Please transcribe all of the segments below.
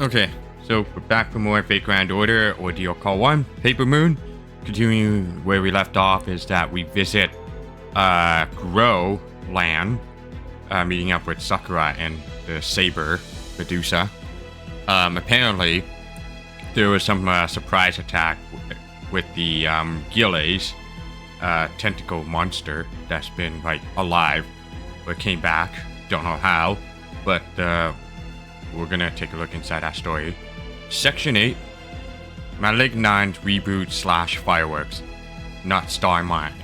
Okay, so we're back for more Fate Grand Order, Ordeal Call 1, Paper Moon. Continuing where we left off is that we visit Grow Land, meeting up with Sakura and the Saber, Medusa. Apparently, there was some surprise attack with the Gilles, tentacle monster that's been, like, alive, but came back. Don't know how, but we're gonna take a look inside that story. Section 8, Malignant Reboot / Fireworks, not Star Mine.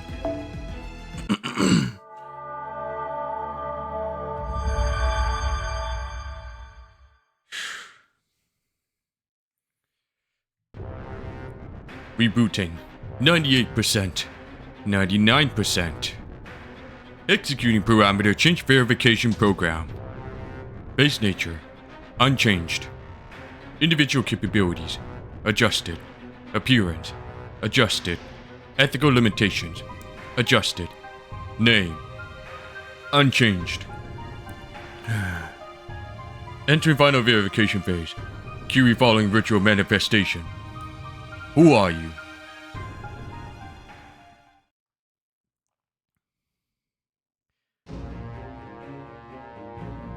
Rebooting, 98%, 99%. Executing parameter change verification program. Base nature, unchanged. Individual capabilities, adjusted. Appearance, adjusted. Ethical limitations, adjusted. Name, unchanged. Entering final verification phase. Curie following ritual manifestation. Who are you?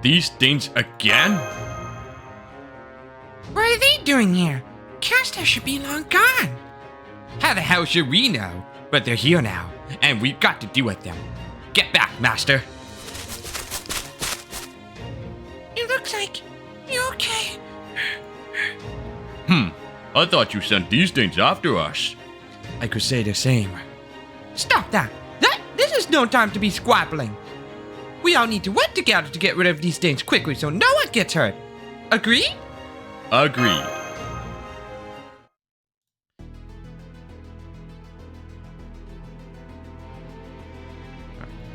These things again? What are they doing here? Caster should be long gone. How the hell should we know? But they're here now, and we've got to deal with them. Get back, Master. It looks like you're okay. I thought you sent these things after us. I could say the same. Stop that. This is no time to be squabbling. We all need to work together to get rid of these things quickly so no one gets hurt. Agreed? Agreed.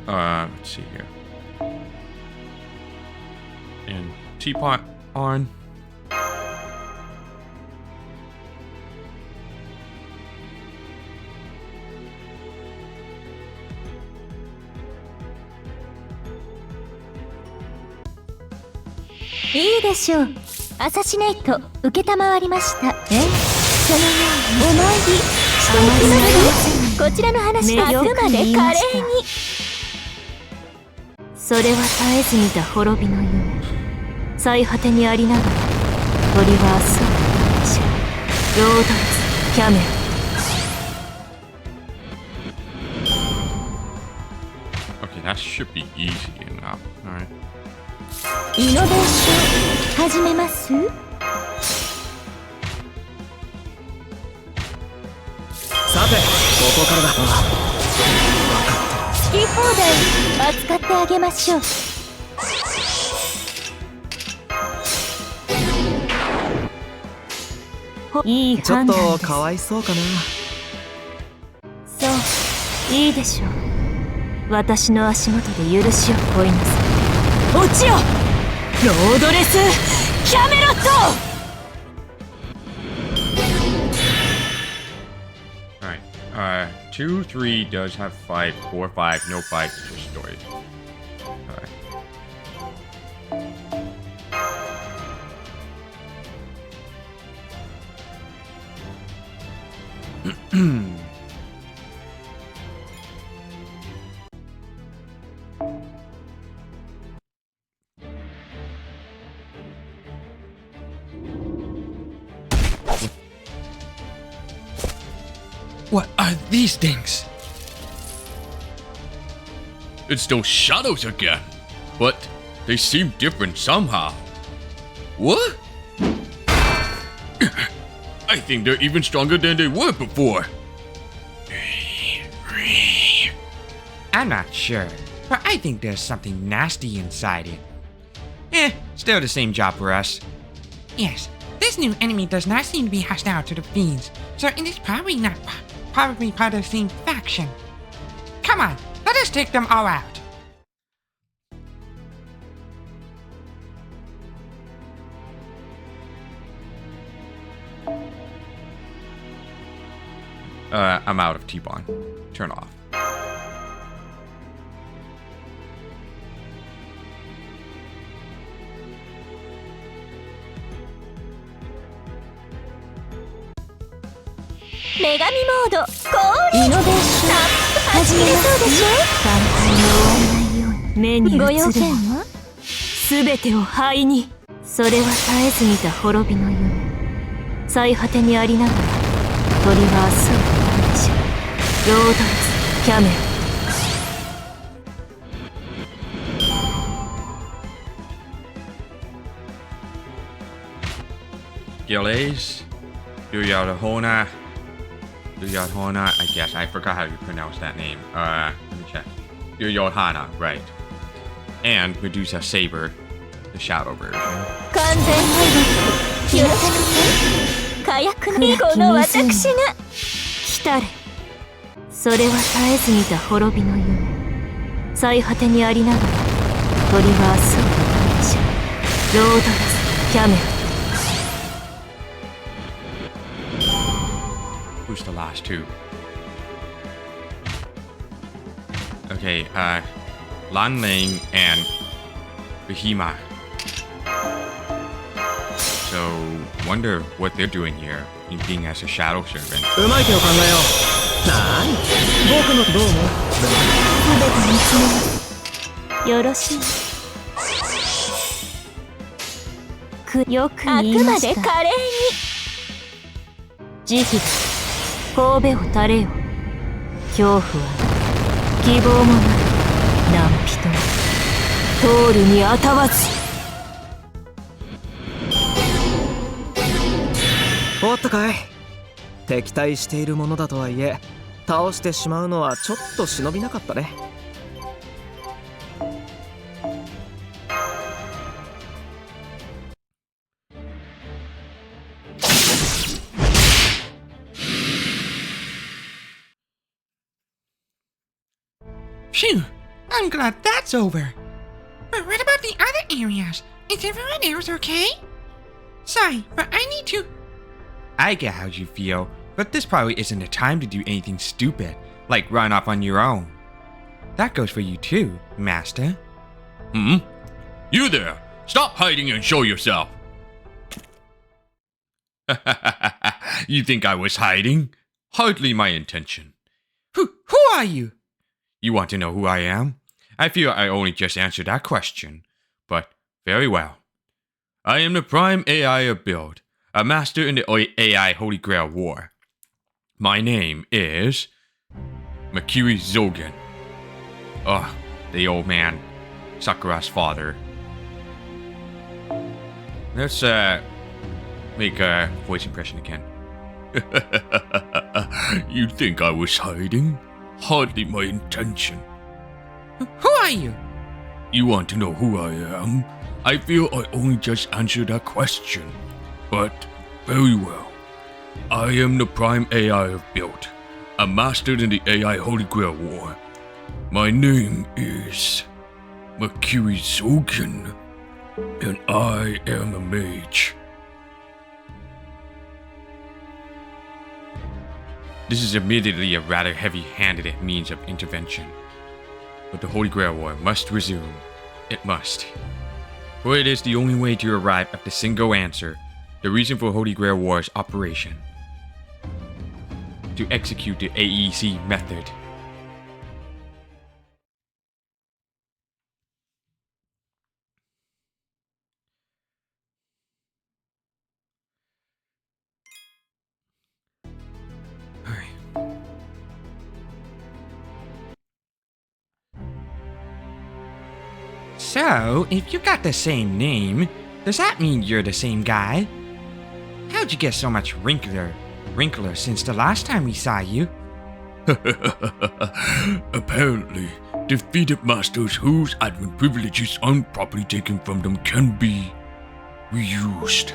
Let's see here. And teapot on.いいでしょう。アサシネイト承りました。そのようにお参りしていきますよ。こちらの話はあくまで華麗に。それは絶えず見た滅びの夢。最果てにありながら鳥は明日をロードレスキャメル。Okay, that should be easy enough. Alright. イノベーション始めます。さて、ここからだ。好き放題扱ってあげましょう。いい判断です。ちょっとかわいそうかな。そう、いいでしょう。私の足元で許しを請いなさい。落ちよ、ロードレスキャメロット。Alright, 2, 3 does have fight, 4, 5, no fight, just story. Alright. What are these things? It's those shadows again, but they seem different somehow. What? I think they're even stronger than they were before. I'm not sure, but I think there's something nasty inside it. Still the same job for us. Yes, this new enemy does not seem to be hostile to the fiends, so it is probably part of the same faction. Come on, let us take them all out. I'm out of T-Bond. Turn off. 女神モード降臨イノベーション始めそうでしょ簡単に終わらないように目に映るご用件は全てを灰にそれは絶えず見た滅びの夢最果てにありながら鳥は明日を終わるでしょうロードレスキャメルGilles, Duryodhana, I guess. I forgot how you pronounce that name. Let me check. Duryodhana, right. And Medusa Saber, the Shadow version. 完全敗北よろしく火薬のこの私が来たれそれは絶えず見た滅びの夢最果てにありながら鳥は明日を迎えるでしょうロードレスキャメルWho's the last two? Okay, Lan Ling and Behemoth. So, wonder what they're doing here, in being as a shadow servant. うまい手を考えようなーに僕のどう思う全て見つめますよろしいよく言いましたあくまで華麗に慈悲だ神戸を垂れよ恐怖は希望もない何人も通るにあたわずおったかい敵対しているものだとはいえ倒してしまうのはちょっと忍びなかったねPhew, I'm glad that's over. But what about the other areas? Is everyone else okay? Sorry, but I need to... I get how you feel, but this probably isn't the time to do anything stupid, like run off on your own. That goes for you too, Master. Hmm? You there! Stop hiding and show yourself! You think I was hiding? Hardly my intention. Who are you? You want to know who I am? I fear I only just answered that question. But, very well. I am the Prime AI of Build, a master in the AI Holy Grail War. My name is... Makiri Zogan. Ugh, the old man. Sakura's father. Let's, make a voice impression again. You think I was hiding? Hardly my intention. Who are you? You want to know who I am? I feel I only just answered that question. But, very well. I am the Prime AI of Build, a master in the AI Holy Grail War. My name is... Makiri Zogan, and I am a mage. This is admittedly a rather heavy-handed means of intervention. But the Holy Grail War must resume. It must. For it is the only way to arrive at the single answer, the reason for Holy Grail War's operation. To execute the AEC method. So, if you got the same name, does that mean you're the same guy? How'd you get so much wrinkler since the last time we saw you? Apparently, defeated masters whose admin privileges aren't properly taken from them can be reused.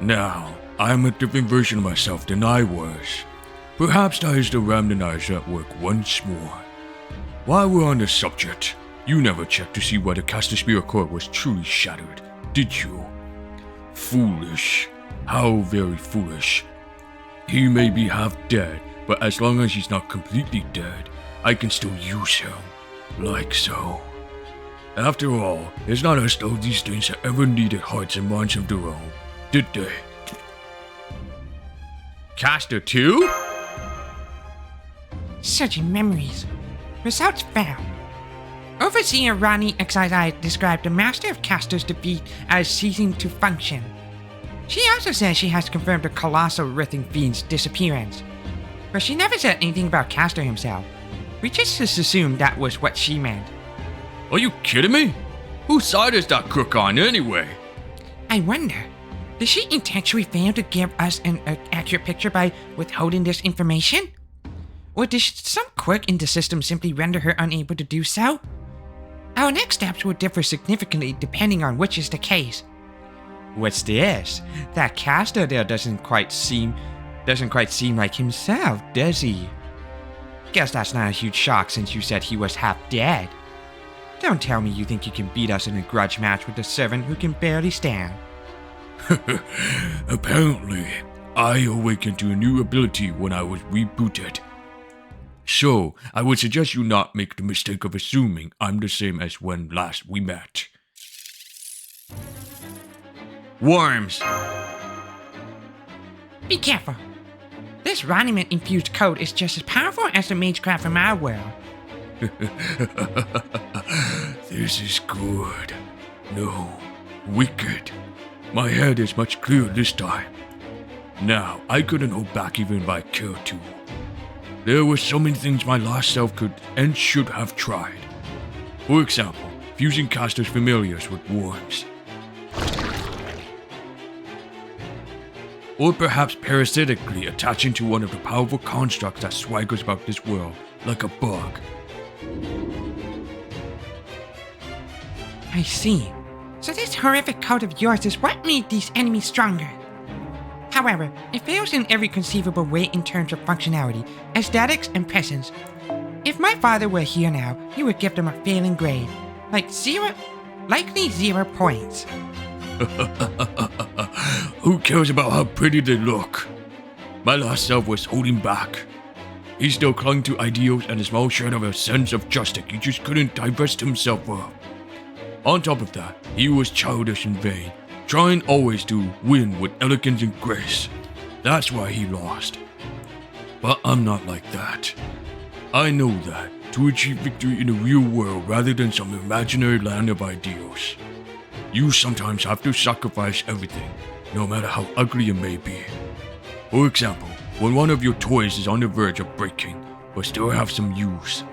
Now, I'm a different version of myself than I was. Perhaps that is the randomizer at work once more. While we're on the subject, you never checked to see whether Caster Spirit Core was truly shattered, did you? Foolish. How very foolish. He may be half dead, but as long as he's not completely dead, I can still use him. Like so. After all, it's not as though these things have ever needed hearts and minds of their own, did they? Caster too? Searching memories. Results found. Overseer Ronnie XII described the Master of Caster's defeat as ceasing to function. She also says she has confirmed the colossal Writhing Fiend's disappearance. But she never said anything about Caster himself. We just assumed that was what she meant. Are you kidding me? Whose side is that crook on anyway? I wonder, did she intentionally fail to give us an accurate picture by withholding this information? Or did some quirk in the system simply render her unable to do so? Our next steps will differ significantly depending on which is the case. What's this? That Caster there doesn't quite seem like himself, does he? Guess that's not a huge shock since you said he was half dead. Don't tell me you think you can beat us in a grudge match with a servant who can barely stand. Apparently, I awakened to a new ability when I was rebooted. So, I would suggest you not make the mistake of assuming I'm the same as when last we met. Worms! Be careful. This Roniment-infused code is just as powerful as the magecraft from our world. This is good. No, wicked. My head is much clearer this time. Now, I couldn't hold back even if I cared to. There were so many things my last self could and should have tried. For example, fusing Caster's familiars with worms. Or perhaps parasitically attaching to one of the powerful constructs that swaggers about this world, like a bug. I see. So this horrific code of yours is what made these enemies stronger. However, it fails in every conceivable way in terms of functionality, aesthetics, and presence. If my father were here now, he would give them a failing grade. Likely 0 points. Who cares about how pretty they look? My last self was holding back. He still clung to ideals and a small shred of a sense of justice he just couldn't divest himself of. On top of that, he was childish and vain, trying always to win with elegance and grace. That's why he lost. But I'm not like that. I know that to achieve victory in the real world rather than some imaginary land of ideals, you sometimes have to sacrifice everything, no matter how ugly it may be. For example, when one of your toys is on the verge of breaking, but still have some use.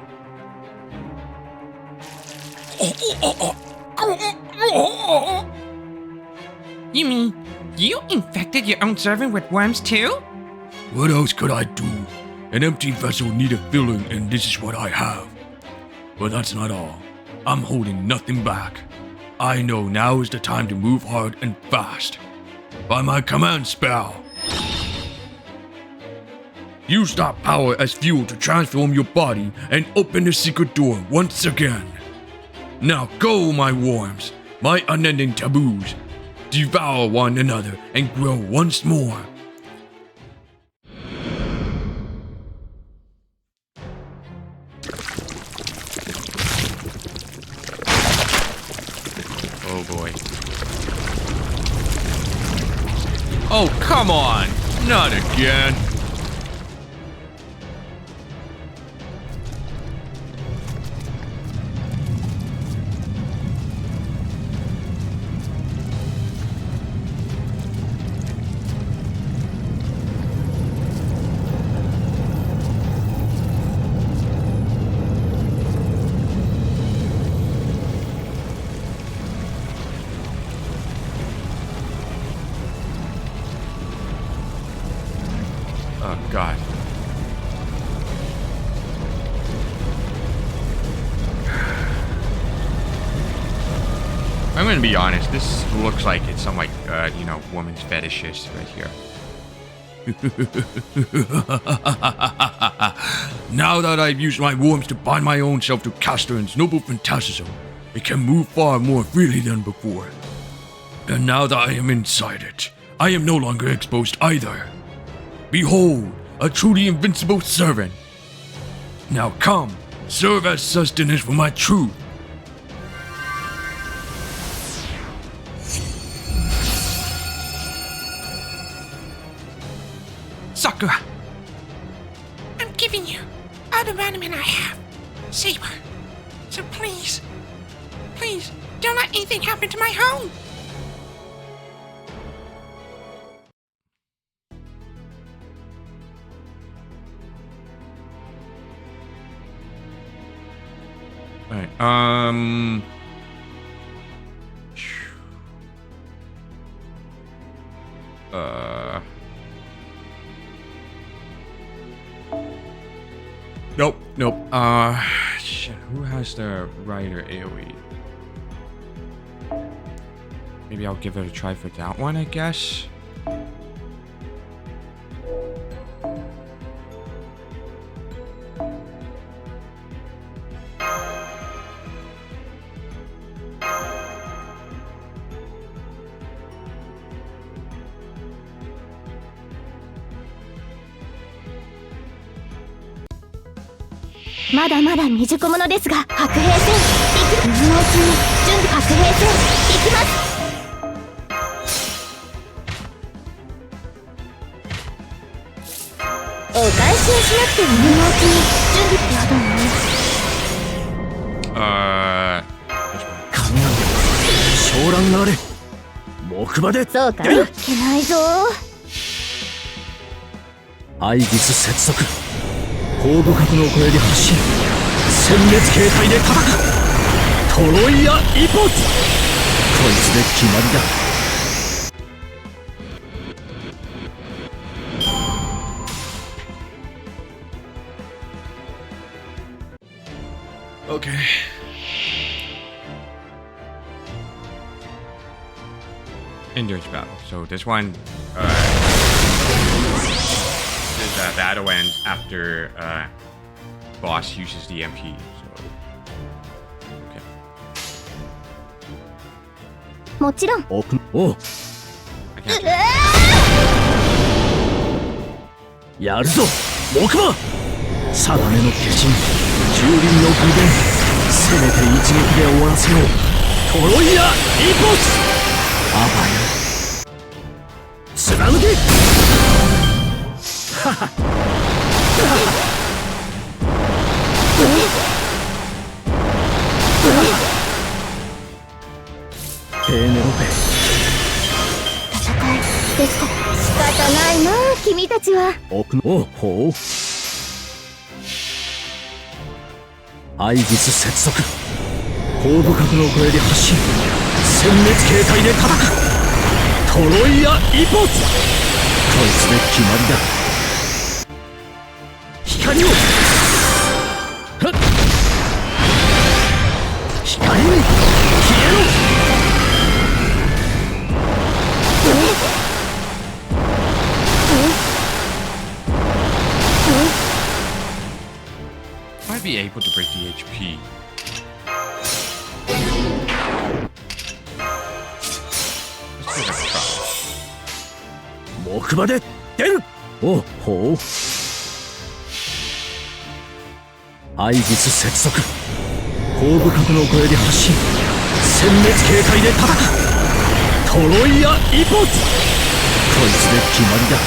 You mean, you infected your own servant with worms too? What else could I do? An empty vessel needed filling, and this is what I have. But that's not all. I'm holding nothing back. I know now is the time to move hard and fast. By my command spell. Use that power as fuel to transform your body and open the secret door once again. Now go, my worms, my unending taboos. Devour one another and grow once more. Oh boy. Oh, come on! Not again! Oh, God. I'm gonna be honest, this looks like it's some woman's fetishes right here. Now that I've used my worms to bind my own self to Casteran's noble phantasm, it can move far more freely than before. And now that I am inside it, I am no longer exposed either. Behold, a truly invincible servant. Now come, serve as sustenance for my truth. Sucker! I'm giving you all the ornament I have, Saber. So please, please, don't let anything happen to my home! Alright, Nope. Shit, who has the rider AoE? Maybe I'll give it a try for that one, I guess.まだまだ未熟者ですが、白兵戦行く。今のうちに準備。白兵戦行きます。お返しをしなくても今のうちに準備。やだな。神々昇乱があれ。木馬でそうかいけないぞ。アイギス接続。後部角の小槍発進。殲滅形態で叩く。トロイア一発。こいつで決まりだ。Okay. Endurance battle. So this one, this battle ends after boss uses the MP. So, okay. もちろん。おう I can't. やるぞ木馬。定めの化身。蹂躙の偶伝。せめて一撃で終わらせよう。トロイアイポス。あばよ貫け。ははペーネロペ。戦いですから仕方ないな君たちは。奥のほう。アイギス接続。後部角の小槍発進。殲滅形態で叩く。トロイア一発。こいつで決まりだ。光をはっ光に消えろ。Might be able to break the HP. Let's give it a try. 木馬で出る。おほう。アイギス接続。後部角の小槍発進。殲滅形態で叩く。トロイア一発。こいつで決まりだ。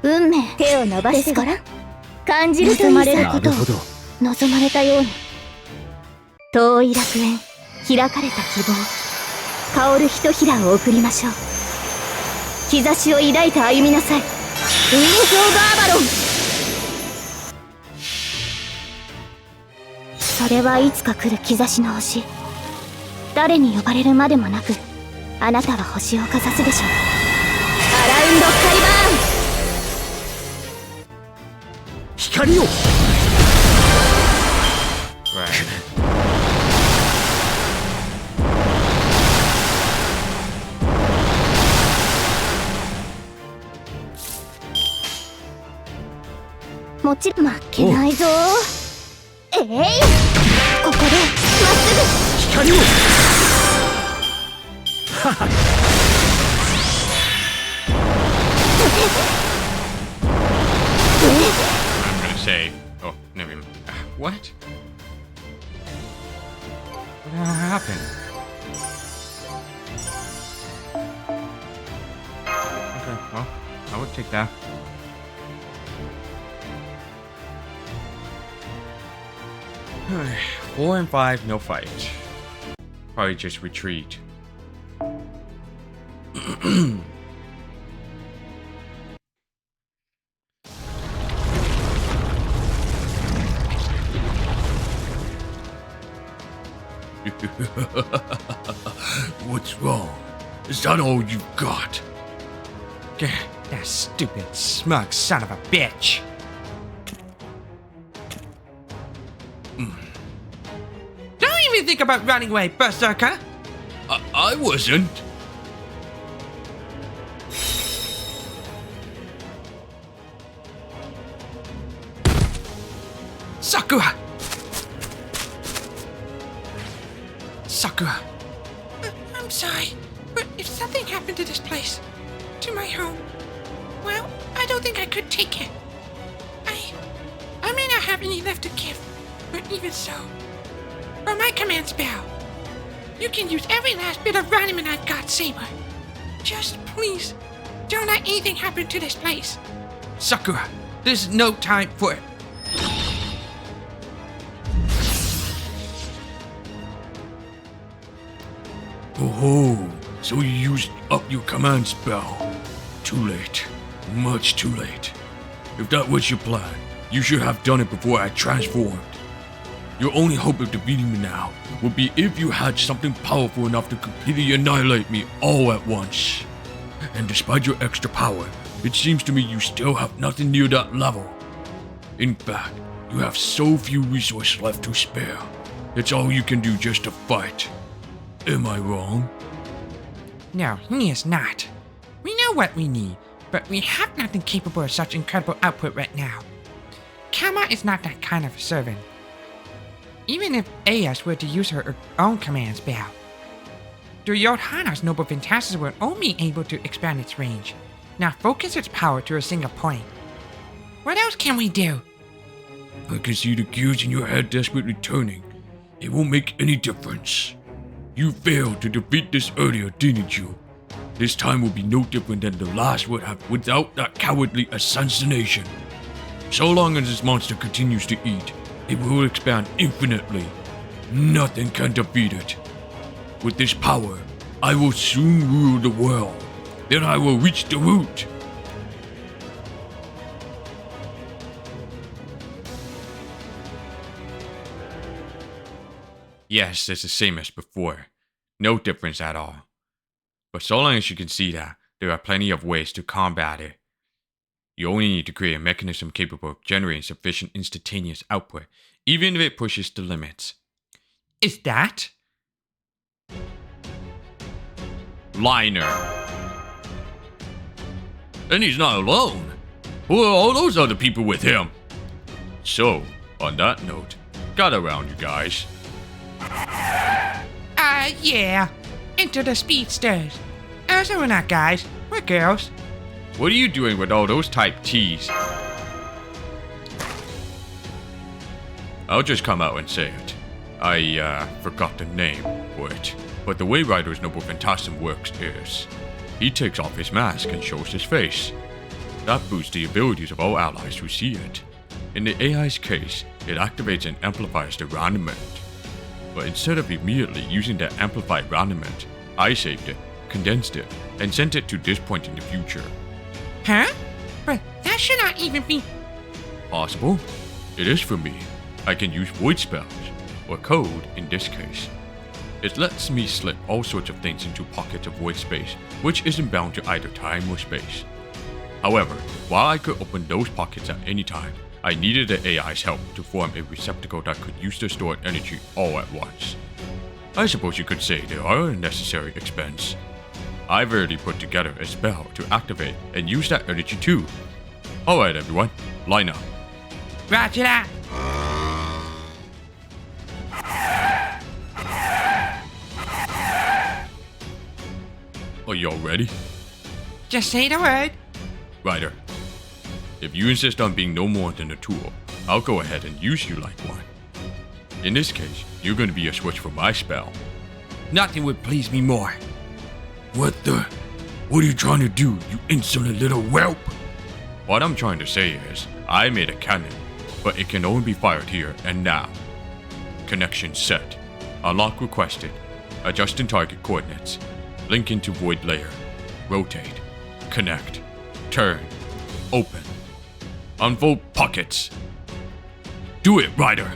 運命。手を伸ばしてごらん。感じると望まれることを望まれたように。遠い楽園、開かれた希望、香るひとひらを送りましょう。兆しを抱いて歩みなさい。ウィンズ・オブ・アバロン。それはいつか来る兆しの星。誰に呼ばれるまでもなく、あなたは星をかざすでしょう。アラウンド・カリバーン。光を。Right. もちろん負けないぞ。ここでまっす光を。はは I'm gonna say, Oh, never mind. What? What happened? Okay, well, I would take that. Alright, 4 and 5, no fight. Probably just retreat. What's wrong? Is that all you've got? Gah, that stupid, smug son of a bitch. Don't even think about running away, Berserker. I wasn't. Sakura! Sakura! I'm sorry, but if something happened to this place, to my home, well, I don't think I could take it. I may not have any left to give, but even so, for my command spell, you can use every last bit of Raniman I've got, Saber. Just please, don't let anything happen to this place. Sakura, there's no time for it. Oh, so you used up your command spell. Too late. Much too late. If that was your plan, you should have done it before I transformed. Your only hope of defeating me now would be if you had something powerful enough to completely annihilate me all at once. And despite your extra power, it seems to me you still have nothing near that level. In fact, you have so few resources left to spare. It's all you can do just to fight. Am I wrong? No, he is not. We know what we need, but we have nothing capable of such incredible output right now. Kama is not that kind of a servant. Even if Ayas were to use her own command spell, Duryodhana's noble Vintassus were only able to expand its range, not focus its power to a single point. What else can we do? I can see the gears in your head desperately turning. It won't make any difference. You failed to defeat this earlier, didn't you? This time will be no different than the last would have without that cowardly assassination. So long as this monster continues to eat, it will expand infinitely. Nothing can defeat it. With this power, I will soon rule the world. Then I will reach the root. Yes, it's the same as before. No difference at all. But so long as you can see that, there are plenty of ways to combat it. You only need to create a mechanism capable of generating sufficient instantaneous output, even if it pushes the limits. Is that? Liner. And he's not alone. Who are all those other people with him? So, on that note, gather around, you guys. Yeah. Enter the speedsters. Also, we're not guys, we're girls. What are you doing with all those type T's? I'll just come out and say it. I forgot the name for it. But the way Rider's Noble Phantasm works is, he takes off his mask and shows his face. That boosts the abilities of all allies who see it. In the AI's case, it activates and amplifies the rendement. But instead of immediately using that amplified rendement, I saved it, condensed it, and sent it to this point in the future. Huh? But that should not even be... Possible? It is for me. I can use void spells, or code in this case. It lets me slip all sorts of things into pockets of void space, which isn't bound to either time or space. However, while I could open those pockets at any time, I needed the AI's help to form a receptacle that could use the stored energy all at once. I suppose you could say they are a necessary expense. I've already put together a spell to activate and use that energy too. Alright everyone, line up. Roger that. Are y'all ready? Just say the word. Ryder. If you insist on being no more than a tool, I'll go ahead and use you like one. In this case, you're going to be a switch for my spell. Nothing would please me more. What are you trying to do, you insolent little whelp? What I'm trying to say is, I made a cannon, but it can only be fired here and now. Connection set. Unlock requested. Adjusting target coordinates. Link into void layer. Rotate. Connect. Turn. Open. Unfold pockets. Do it, Ryder!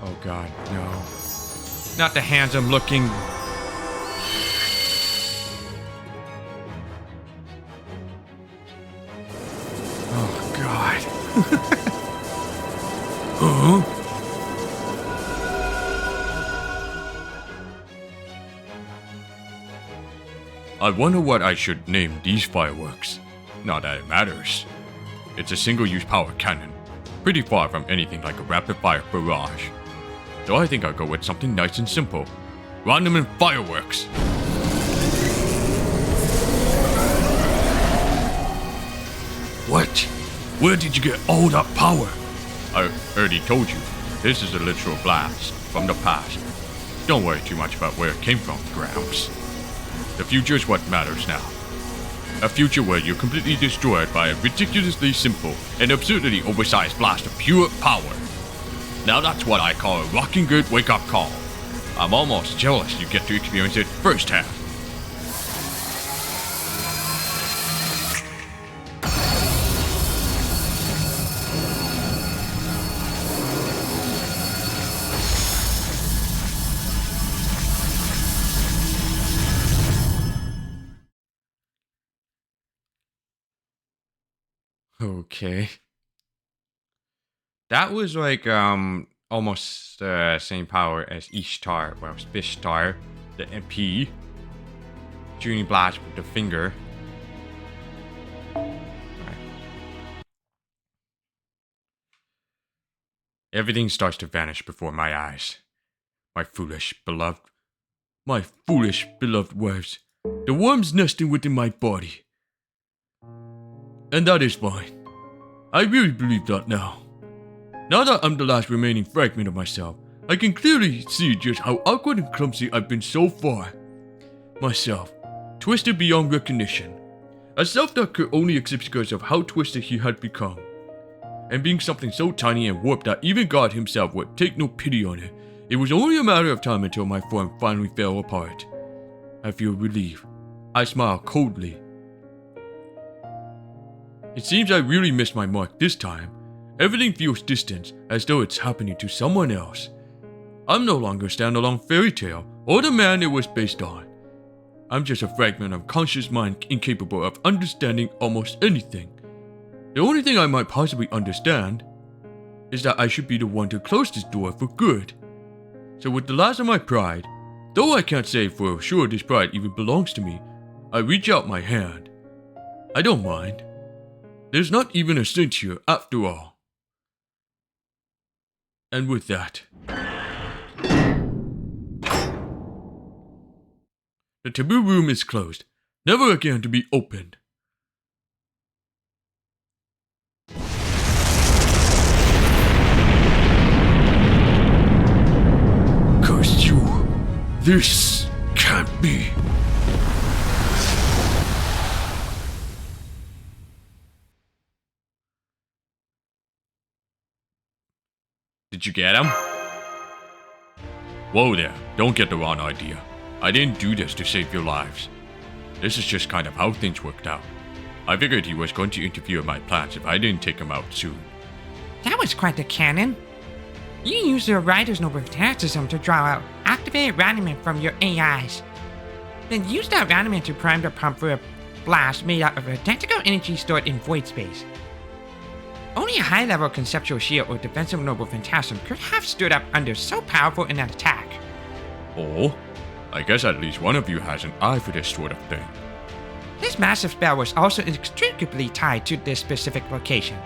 Oh god, no. Not the handsome looking. Oh god. Huh? I wonder what I should name these fireworks. Not that it matters. It's a single-use power cannon, pretty far from anything like a rapid-fire barrage. So I think I'll go with something nice and simple. Random and fireworks! What? Where did you get all that power? I already told you, this is a literal blast from the past. Don't worry too much about where it came from, Gramps. The future is what matters now. A future where you're completely destroyed by a ridiculously simple and absurdly oversized blast of pure power. Now that's what I call a rocking good wake-up call. I'm almost jealous you get to experience it firsthand. Okay. That was like almost same power as Ishtar, well, Fishtar, the MP. Shooting blast with the finger. Alright. Everything starts to vanish before my eyes. My foolish beloved wives. The worms nesting within my body. And that is fine. I really believe that now. Now that I'm the last remaining fragment of myself, I can clearly see just how awkward and clumsy I've been so far. Myself, twisted beyond recognition. A self that could only exist because of how twisted he had become. And being something so tiny and warped that even God himself would take no pity on it, it was only a matter of time until my form finally fell apart. I feel relief. I smile coldly. It seems I really missed my mark this time. Everything feels distant, as though it's happening to someone else. I'm no longer a standalone fairy tale, or the man it was based on. I'm just a fragment of conscious mind incapable of understanding almost anything. The only thing I might possibly understand is that I should be the one to close this door for good. So with the last of my pride, though I can't say for sure this pride even belongs to me, I reach out my hand. I don't mind. There's not even a cinch here, after all. And with that, the taboo room is closed, never again to be opened. Curse you! This can't be! Did you get him? Whoa there, don't get the wrong idea. I didn't do this to save your lives. This is just kind of how things worked out. I figured he was going to interfere with my plans if I didn't take him out soon. That was quite the cannon. You used your Rider's Noble Fantastism to draw out activated randomant from your AIs. Then use that randomant to prime the pump for a blast made out of identical energy stored in void space. Only a high-level conceptual shield or defensive noble phantasm could have stood up under so powerful an attack. Oh, I guess at least one of you has an eye for this sort of thing. This massive spell was also inextricably tied to this specific location.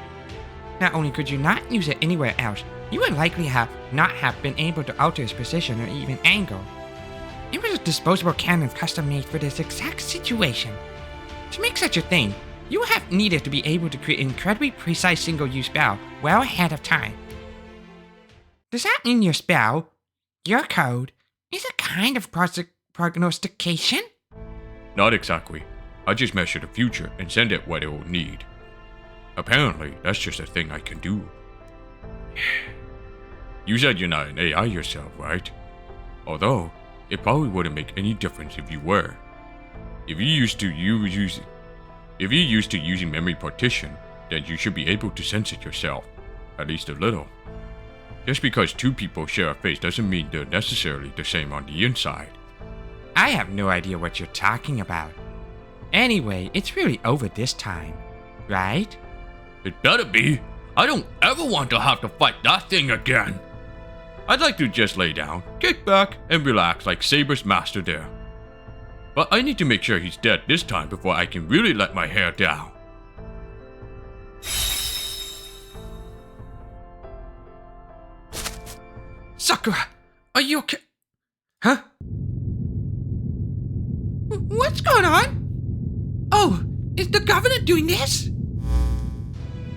Not only could you not use it anywhere else, you would likely not have been able to alter its position or even angle. It was a disposable cannon custom made for this exact situation. To make such a thing, you will have needed to be able to create an incredibly precise single-use spell well ahead of time. Does that mean your spell, your code, is a kind of prognostication? Not exactly. I just measure the future and send it what it will need. Apparently, that's just a thing I can do. You said you're not an AI yourself, right? Although, it probably wouldn't make any difference if you were. If you're used to using memory partition, then you should be able to sense it yourself, at least a little. Just because two people share a face doesn't mean they're necessarily the same on the inside. I have no idea what you're talking about. Anyway, it's really over this time, right? It better be. I don't ever want to have to fight that thing again. I'd like to just lay down, kick back, and relax like Saber's master there. But I need to make sure he's dead this time before I can really let my hair down. Sakura, are you okay? Huh? What's going on? Oh, is the governor doing this?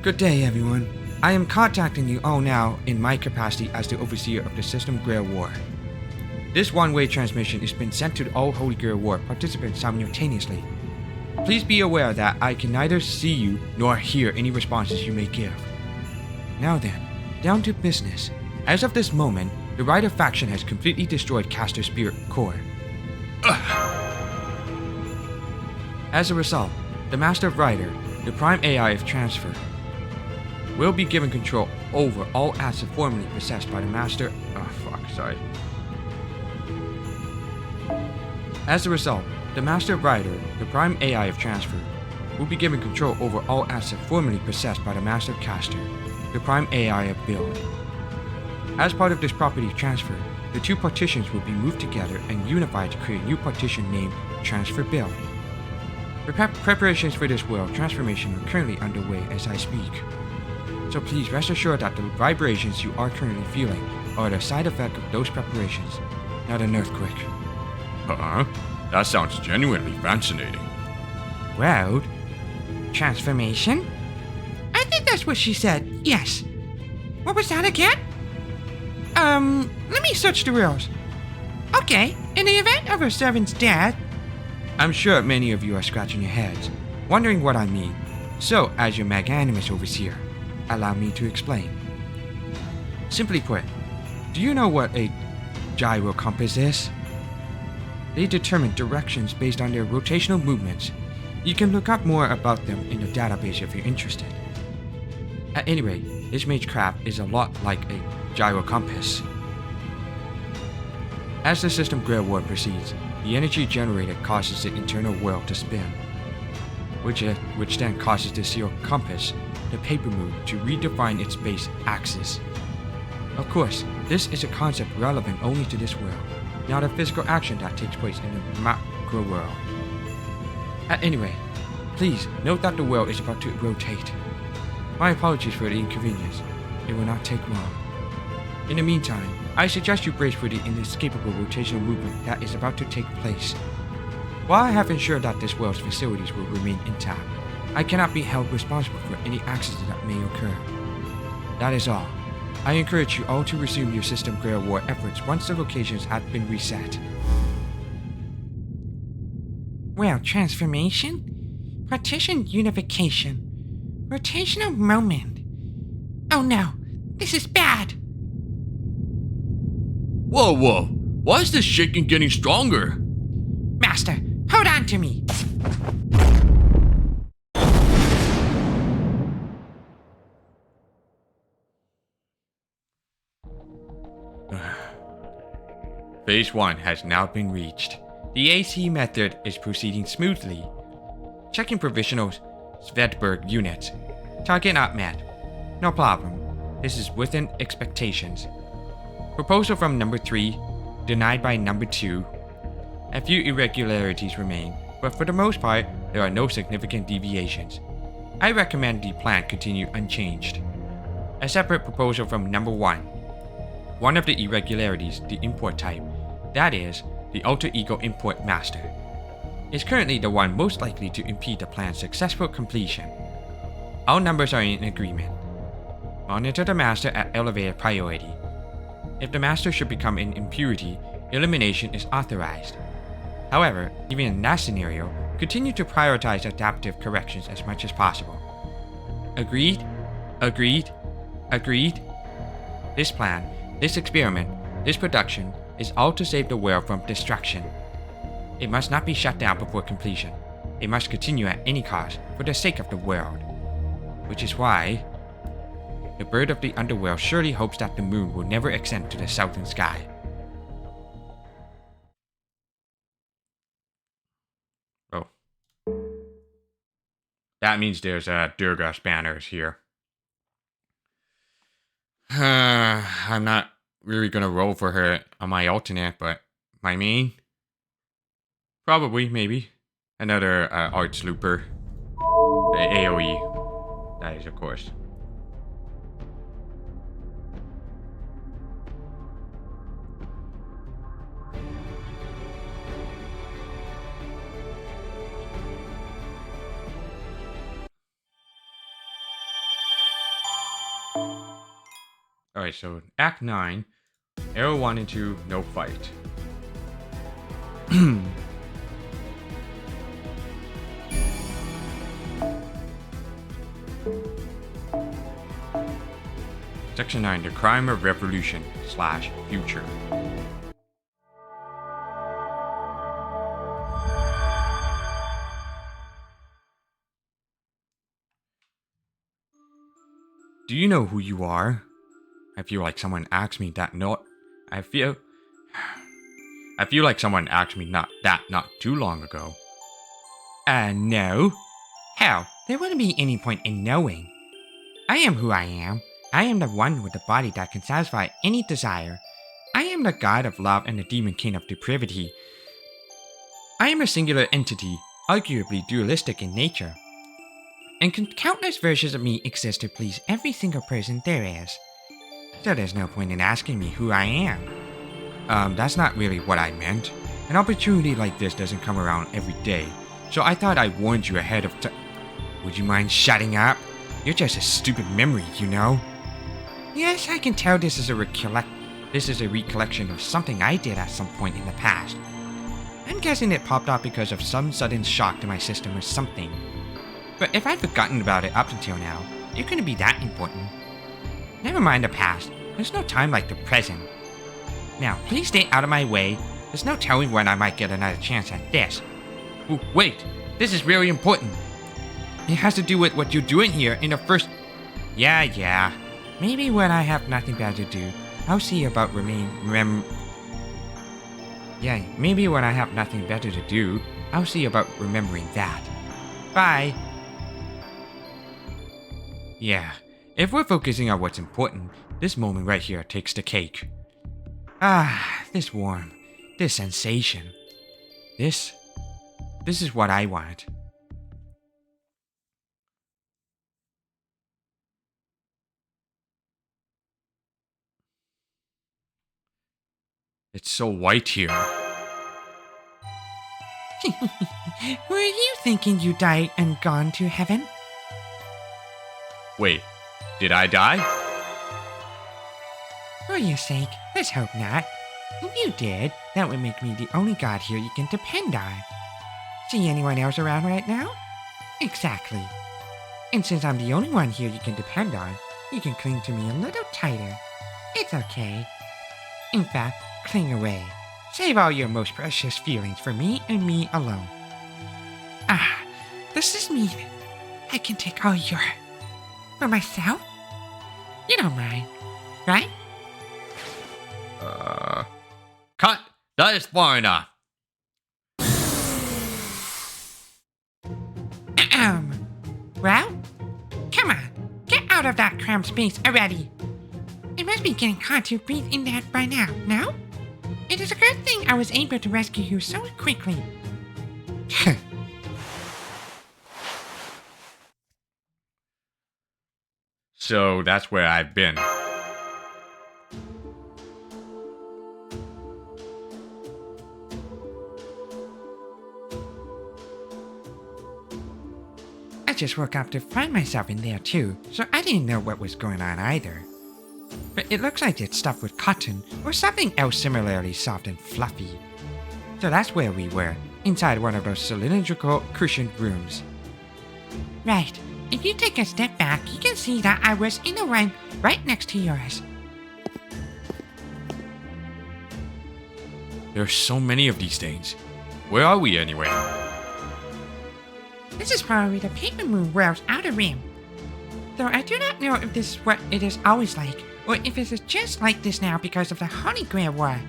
Good day, everyone. I am contacting you all now in my capacity as the overseer of the System Grail War. This one-way transmission has been sent to all Holy Grail War participants simultaneously. Please be aware that I can neither see you nor hear any responses you may give. Now then, down to business. As of this moment, the Rider faction has completely destroyed Caster Spirit Core. As a result, the Master of Rider, the Prime AI of Transfer, will be given control over all assets formerly possessed by the Master. As a result, the Master of Rider, the Prime AI of Transfer, will be given control over all assets formerly possessed by the Master of Caster, the Prime AI of Build. As part of this property transfer, the two partitions will be moved together and unified to create a new partition named Transfer Build. Preparations for this world transformation are currently underway as I speak. So please rest assured that the vibrations you are currently feeling are the side effect of those preparations, not an earthquake. That sounds genuinely fascinating. World? Transformation? I think that's what she said, yes. What was that again? Let me search the rules. Okay, in the event of her servant's death... I'm sure many of you are scratching your heads, wondering what I mean. So, as your magnanimous overseer, allow me to explain. Simply put, do you know what a gyro compass is? They determine directions based on their rotational movements. You can look up more about them in the database if you're interested. At any rate, this magecraft is a lot like a gyro compass. As the System Grail War proceeds, the energy generated causes the internal world to spin, which then causes the sealed compass, the paper moon, to redefine its base axis. Of course, this is a concept relevant only to this world, not a physical action that takes place in the macro world. At any rate, please note that the world is about to rotate. My apologies for the inconvenience. It will not take long. In the meantime, I suggest you brace for the inescapable rotational movement that is about to take place. While I have ensured that this world's facilities will remain intact, I cannot be held responsible for any accident that may occur. That is all. I encourage you all to resume your System Grail War efforts once the locations have been reset. Well, transformation? Partition unification. Rotational moment. Oh no, this is bad! Whoa. Why is this shaking getting stronger? Master, hold on to me! Phase 1 has now been reached. The AC method is proceeding smoothly. Checking provisional Svedberg units. Target not met. No problem. This is within expectations. Proposal from number 3, denied by number 2. A few irregularities remain, but for the most part, there are no significant deviations. I recommend the plan continue unchanged. A separate proposal from number 1. One of the irregularities, the import type, that is, the alter ego import master, is currently the one most likely to impede the plan's successful completion. All numbers are in agreement. Monitor the master at elevated priority. If the master should become an impurity, elimination is authorized. However, even in that scenario, continue to prioritize adaptive corrections as much as possible. Agreed? Agreed? Agreed? This plan, this experiment, this production is all to save the world from destruction. It must not be shut down before completion. It must continue at any cost for the sake of the world. Which is why the bird of the underworld surely hopes that the moon will never ascend to the southern sky. Oh. That means there's Durga's banners here. I'm not really gonna roll for her on my alternate, but my main? Probably, maybe. Another arts looper. AoE. That is, of course. Alright, so Act 9, Arrow 1 and 2, no fight. Section 9, The Crime of Revolution / Future. Do you know who you are? I feel like someone asked me that not... I feel like someone asked me not too long ago. No. Hell, there wouldn't be any point in knowing. I am who I am. I am the one with the body that can satisfy any desire. I am the god of love and the demon king of depravity. I am a singular entity, arguably dualistic in nature. And countless versions of me exist to please every single person there is. So there's no point in asking me who I am. That's not really what I meant. An opportunity like this doesn't come around every day, so I thought I warned you ahead of time. Would you mind shutting up? You're just a stupid memory, you know? Yes, I can tell this is a recollection of something I did at some point in the past. I'm guessing it popped off because of some sudden shock to my system or something. But if I've forgotten about it up until now, it couldn't be that important. Never mind the past. There's no time like the present. Now, please stay out of my way. There's no telling when I might get another chance at this. Ooh, wait, this is really important. It has to do with what you're doing here in the first... Yeah. Maybe when I have nothing better to do, I'll see about maybe when I have nothing better to do, I'll see about remembering that. Bye. Yeah, if we're focusing on what's important, this moment right here takes the cake. This warmth, this sensation. This is what I want. It's so white here. Were you thinking you died and gone to heaven? Wait, did I die? For your sake, let's hope not. If you did, that would make me the only god here you can depend on. See anyone else around right now? Exactly. And since I'm the only one here you can depend on, you can cling to me a little tighter. It's okay. In fact, cling away. Save all your most precious feelings for me and me alone. Does this mean I can take all your... for myself? You don't mind, right? Cut! That is far enough. Well? Come on, get out of that cramped space already. It must be getting hard to breathe in that by now, no? It is a good thing I was able to rescue you so quickly. So that's where I've been. just woke up to find myself in there too, so I didn't know what was going on either. But it looks like it's stuffed with cotton or something else similarly soft and fluffy. So that's where we were, inside one of those cylindrical cushioned rooms. Right. If you take a step back, you can see that I was in a room right next to yours. There are so many of these things. Where are we anyway? This is probably the Paper Moon world's outer rim. Though I do not know if this is what it is always like, or if it is just like this now because of the Holy Grail War.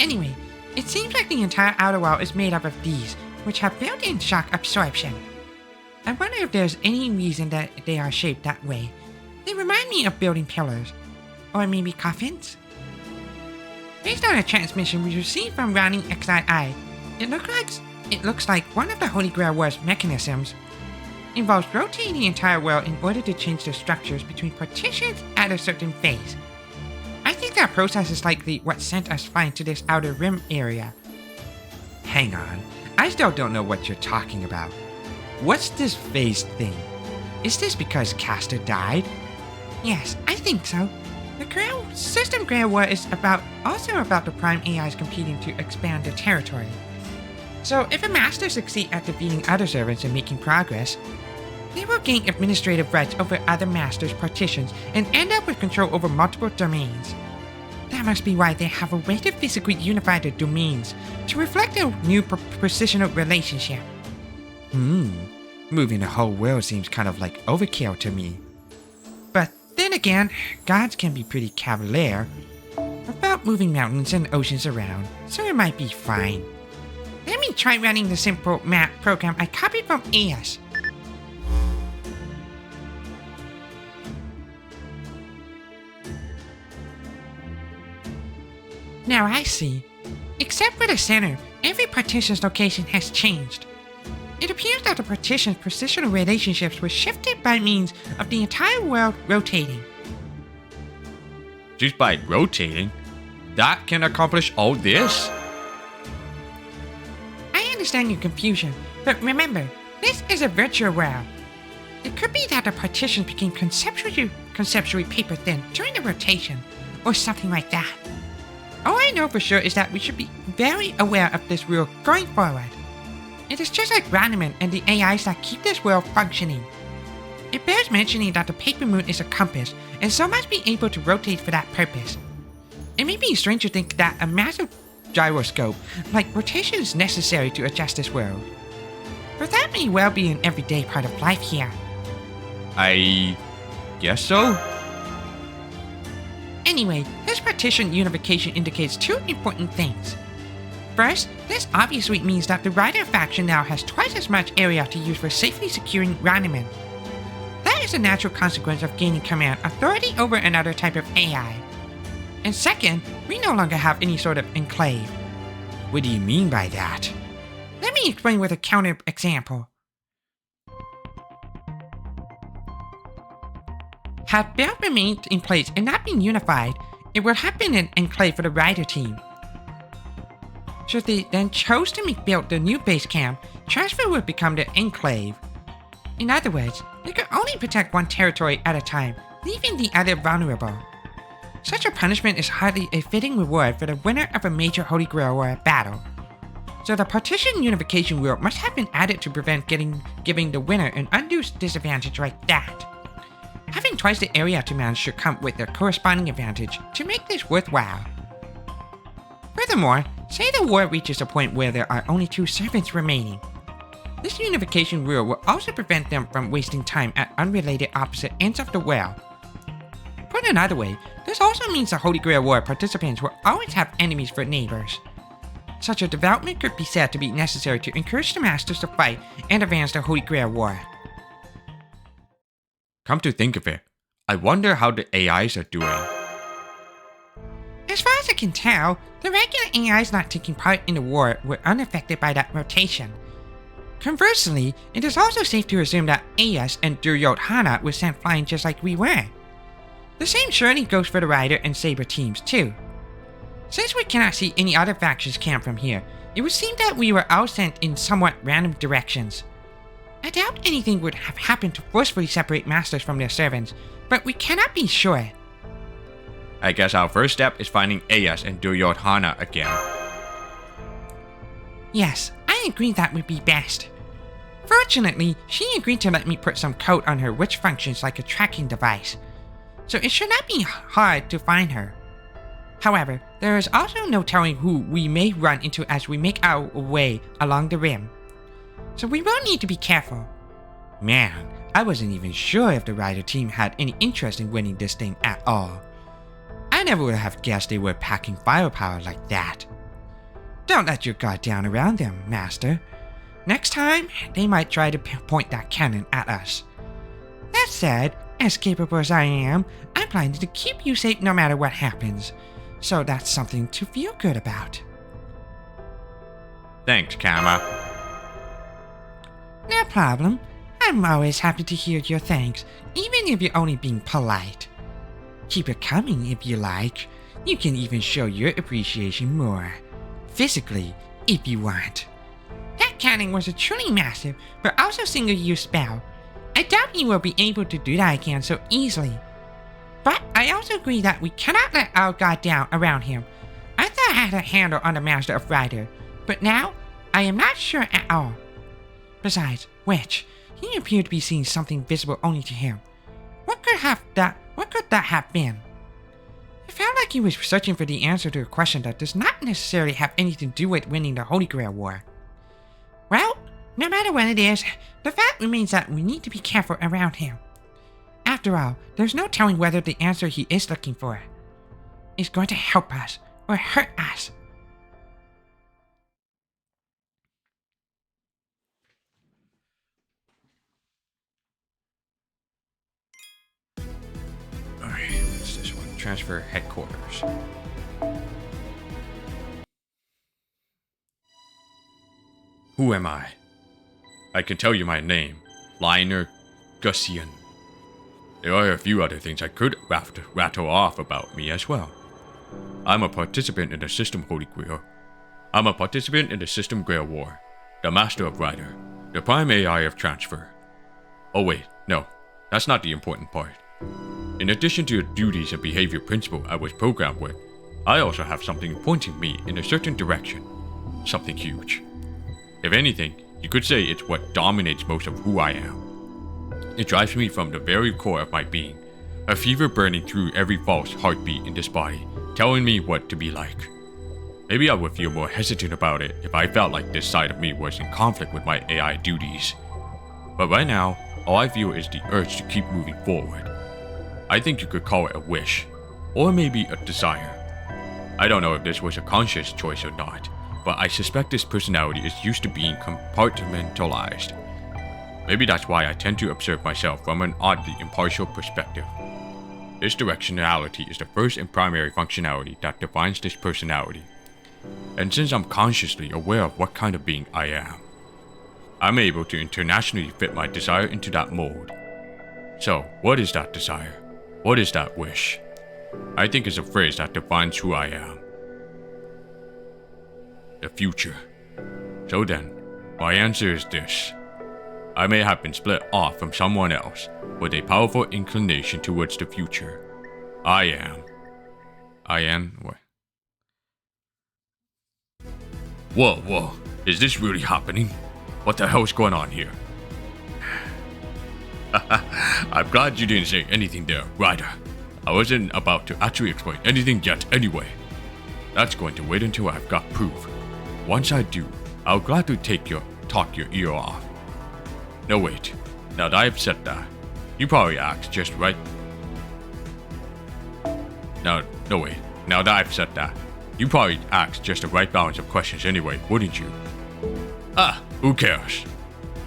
Anyway, it seems like the entire outer wall is made up of these, which have built-in shock absorption. I wonder if there's any reason that they are shaped that way. They remind me of building pillars. Or maybe coffins? Based on a transmission we received from Ronnie XII, it looks like one of the Holy Grail War's mechanisms involves rotating the entire world in order to change the structures between partitions at a certain phase. I think that process is likely what sent us flying to this outer rim area. Hang on, I still don't know what you're talking about. What's this phase thing? Is this because Caster died? Yes, I think so. The System Grail War is also about the Prime AIs competing to expand their territory. So if a master succeeds at defeating other servants and making progress, they will gain administrative rights over other masters' partitions and end up with control over multiple domains. That must be why they have a way to physically unify their domains to reflect their new positional relationship. Moving the whole world seems kind of like overkill to me. But then again, gods can be pretty cavalier about moving mountains and oceans around, so it might be fine. Let me try running the simple map program I copied from AS. Now I see. Except for the center, every partition's location has changed. It appears that the partition's positional relationships were shifted by means of the entire world rotating. Just by rotating? That can accomplish all this? I understand your confusion, but remember, this is a virtual world. It could be that the partitions became conceptually paper thin during the rotation, or something like that. All I know for sure is that we should be very aware of this rule going forward. It is just like Ranneman and the AIs that keep this world functioning. It bears mentioning that the Paper Moon is a compass, and so must be able to rotate for that purpose. It may be strange to think that a massive gyroscope like rotation is necessary to adjust this world. But that may well be an everyday part of life here. I guess so. Anyway, this partition unification indicates two important things. First, this obviously means that the Rider faction now has twice as much area to use for safely securing Ranneman. That is a natural consequence of gaining command authority over another type of AI. And second, we no longer have any sort of enclave. What do you mean by that? Let me explain with a counter example. Had Bell remained in place and not been unified, it would have been an enclave for the Rider team. Should they then chose to build the new base camp, transfer would become the enclave. In other words, they could only protect one territory at a time, leaving the other vulnerable. Such a punishment is hardly a fitting reward for the winner of a major Holy Grail War battle. So the partition unification rule must have been added to prevent giving the winner an undue disadvantage like that. Having twice the area to manage should come with a corresponding advantage to make this worthwhile. Furthermore, say the war reaches a point where there are only 2 servants remaining. This unification rule will also prevent them from wasting time at unrelated opposite ends of the world. Put another way, this also means the Holy Grail War participants will always have enemies for neighbors. Such a development could be said to be necessary to encourage the masters to fight and advance the Holy Grail War. Come to think of it, I wonder how the AIs are doing. As far as I can tell, the regular AIs not taking part in the war were unaffected by that rotation. Conversely, it is also safe to assume that AS and Duryodhana were sent flying just like we were. The same surely goes for the Rider and Saber teams too. Since we cannot see any other factions camp from here, it would seem that we were all sent in somewhat random directions. I doubt anything would have happened to forcefully separate masters from their servants, but we cannot be sure. I guess our first step is finding Ayas and Duryodhana again. Yes, I agree that would be best. Fortunately, she agreed to let me put some code on her which functions like a tracking device, so it should not be hard to find her. However, there is also no telling who we may run into as we make our way along the rim, so we will need to be careful. Man, I wasn't even sure if the rider team had any interest in winning this thing at all. I never would have guessed they were packing firepower like that. Don't let your guard down around them, Master. Next time, they might try to point that cannon at us. That said, as capable as I am, I'm planning to keep you safe no matter what happens. So that's something to feel good about. Thanks, Kama. No problem. I'm always happy to hear your thanks, even if you're only being polite. Keep it coming if you like. You can even show your appreciation more. Physically, if you want. That cannon was a truly massive, but also single-use spell. I doubt you will be able to do that again so easily. But I also agree that we cannot let our guard down around him. I thought I had a handle on the Master of Rider, but now I am not sure at all. Besides which, he appeared to be seeing something visible only to him. What could that have been? It felt like he was searching for the answer to a question that does not necessarily have anything to do with winning the Holy Grail War. Well, no matter what it is, the fact remains that we need to be careful around him. After all, there's no telling whether the answer he is looking for is going to help us or hurt us. Alright, what's this one? Transfer headquarters. Who am I? I can tell you my name. Liner Gussian. There are a few other things I could rattle off about me as well. I'm a participant in the System Holy Grail. I'm a participant in the System Grail War. The Master of Rider. The Prime AI of Transfer. Oh wait, no. That's not the important part. In addition to the duties and behavior principle I was programmed with, I also have something pointing me in a certain direction. Something huge. If anything, you could say it's what dominates most of who I am. It drives me from the very core of my being, a fever burning through every false heartbeat in this body, telling me what to be like. Maybe I would feel more hesitant about it if I felt like this side of me was in conflict with my AI duties. But right now, all I feel is the urge to keep moving forward. I think you could call it a wish, or maybe a desire. I don't know if this was a conscious choice or not, but I suspect this personality is used to being compartmentalized. Maybe that's why I tend to observe myself from an oddly impartial perspective. This directionality is the first and primary functionality that defines this personality. And since I'm consciously aware of what kind of being I am, I'm able to internationally fit my desire into that mold. So, what is that desire? What is that wish? I think it's a phrase that defines who I am. The future. So then, my answer is this. I may have been split off from someone else with a powerful inclination towards the future. I am what? Whoa, is this really happening? What the hell's going on here? I'm glad you didn't say anything there, Ryder. I wasn't about to actually explain anything yet anyway. That's going to wait until I've got proof. Once I do, I'll gladly talk your ear off. No wait, now that I've said that, you probably asked just right. Now that I've said that, you probably asked just the right balance of questions anyway, wouldn't you? Who cares?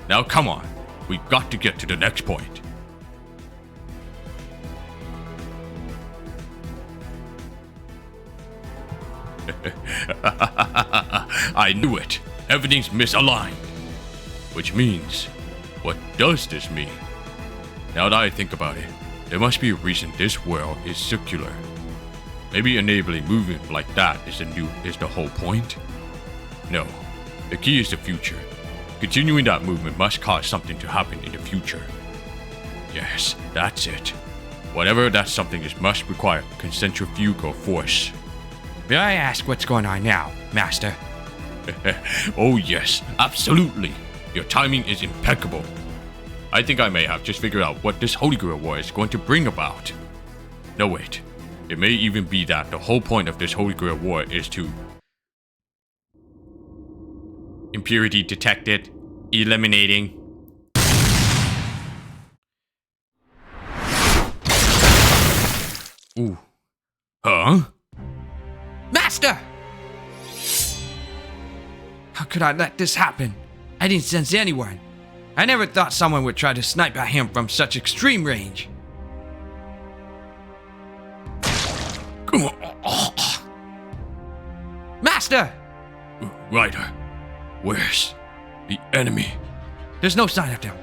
Now come on, we've got to get to the next point. I knew it. Everything's misaligned. Which means, what does this mean? Now that I think about it, there must be a reason this world is circular. Maybe enabling movement like that is the whole point? No, the key is the future. Continuing that movement must cause something to happen in the future. Yes, that's it. Whatever that something is must require centrifugal force. May I ask what's going on now, Master? Oh yes, absolutely. Your timing is impeccable. I think I may have just figured out what this Holy Grail War is going to bring about. No wait, it may even be that the whole point of this Holy Grail War is to... Impurity detected. Eliminating. Ooh. Huh? Master! How could I let this happen? I didn't sense anyone. I never thought someone would try to snipe at him from such extreme range. Master! Ryder, where's the enemy? There's no sign of them,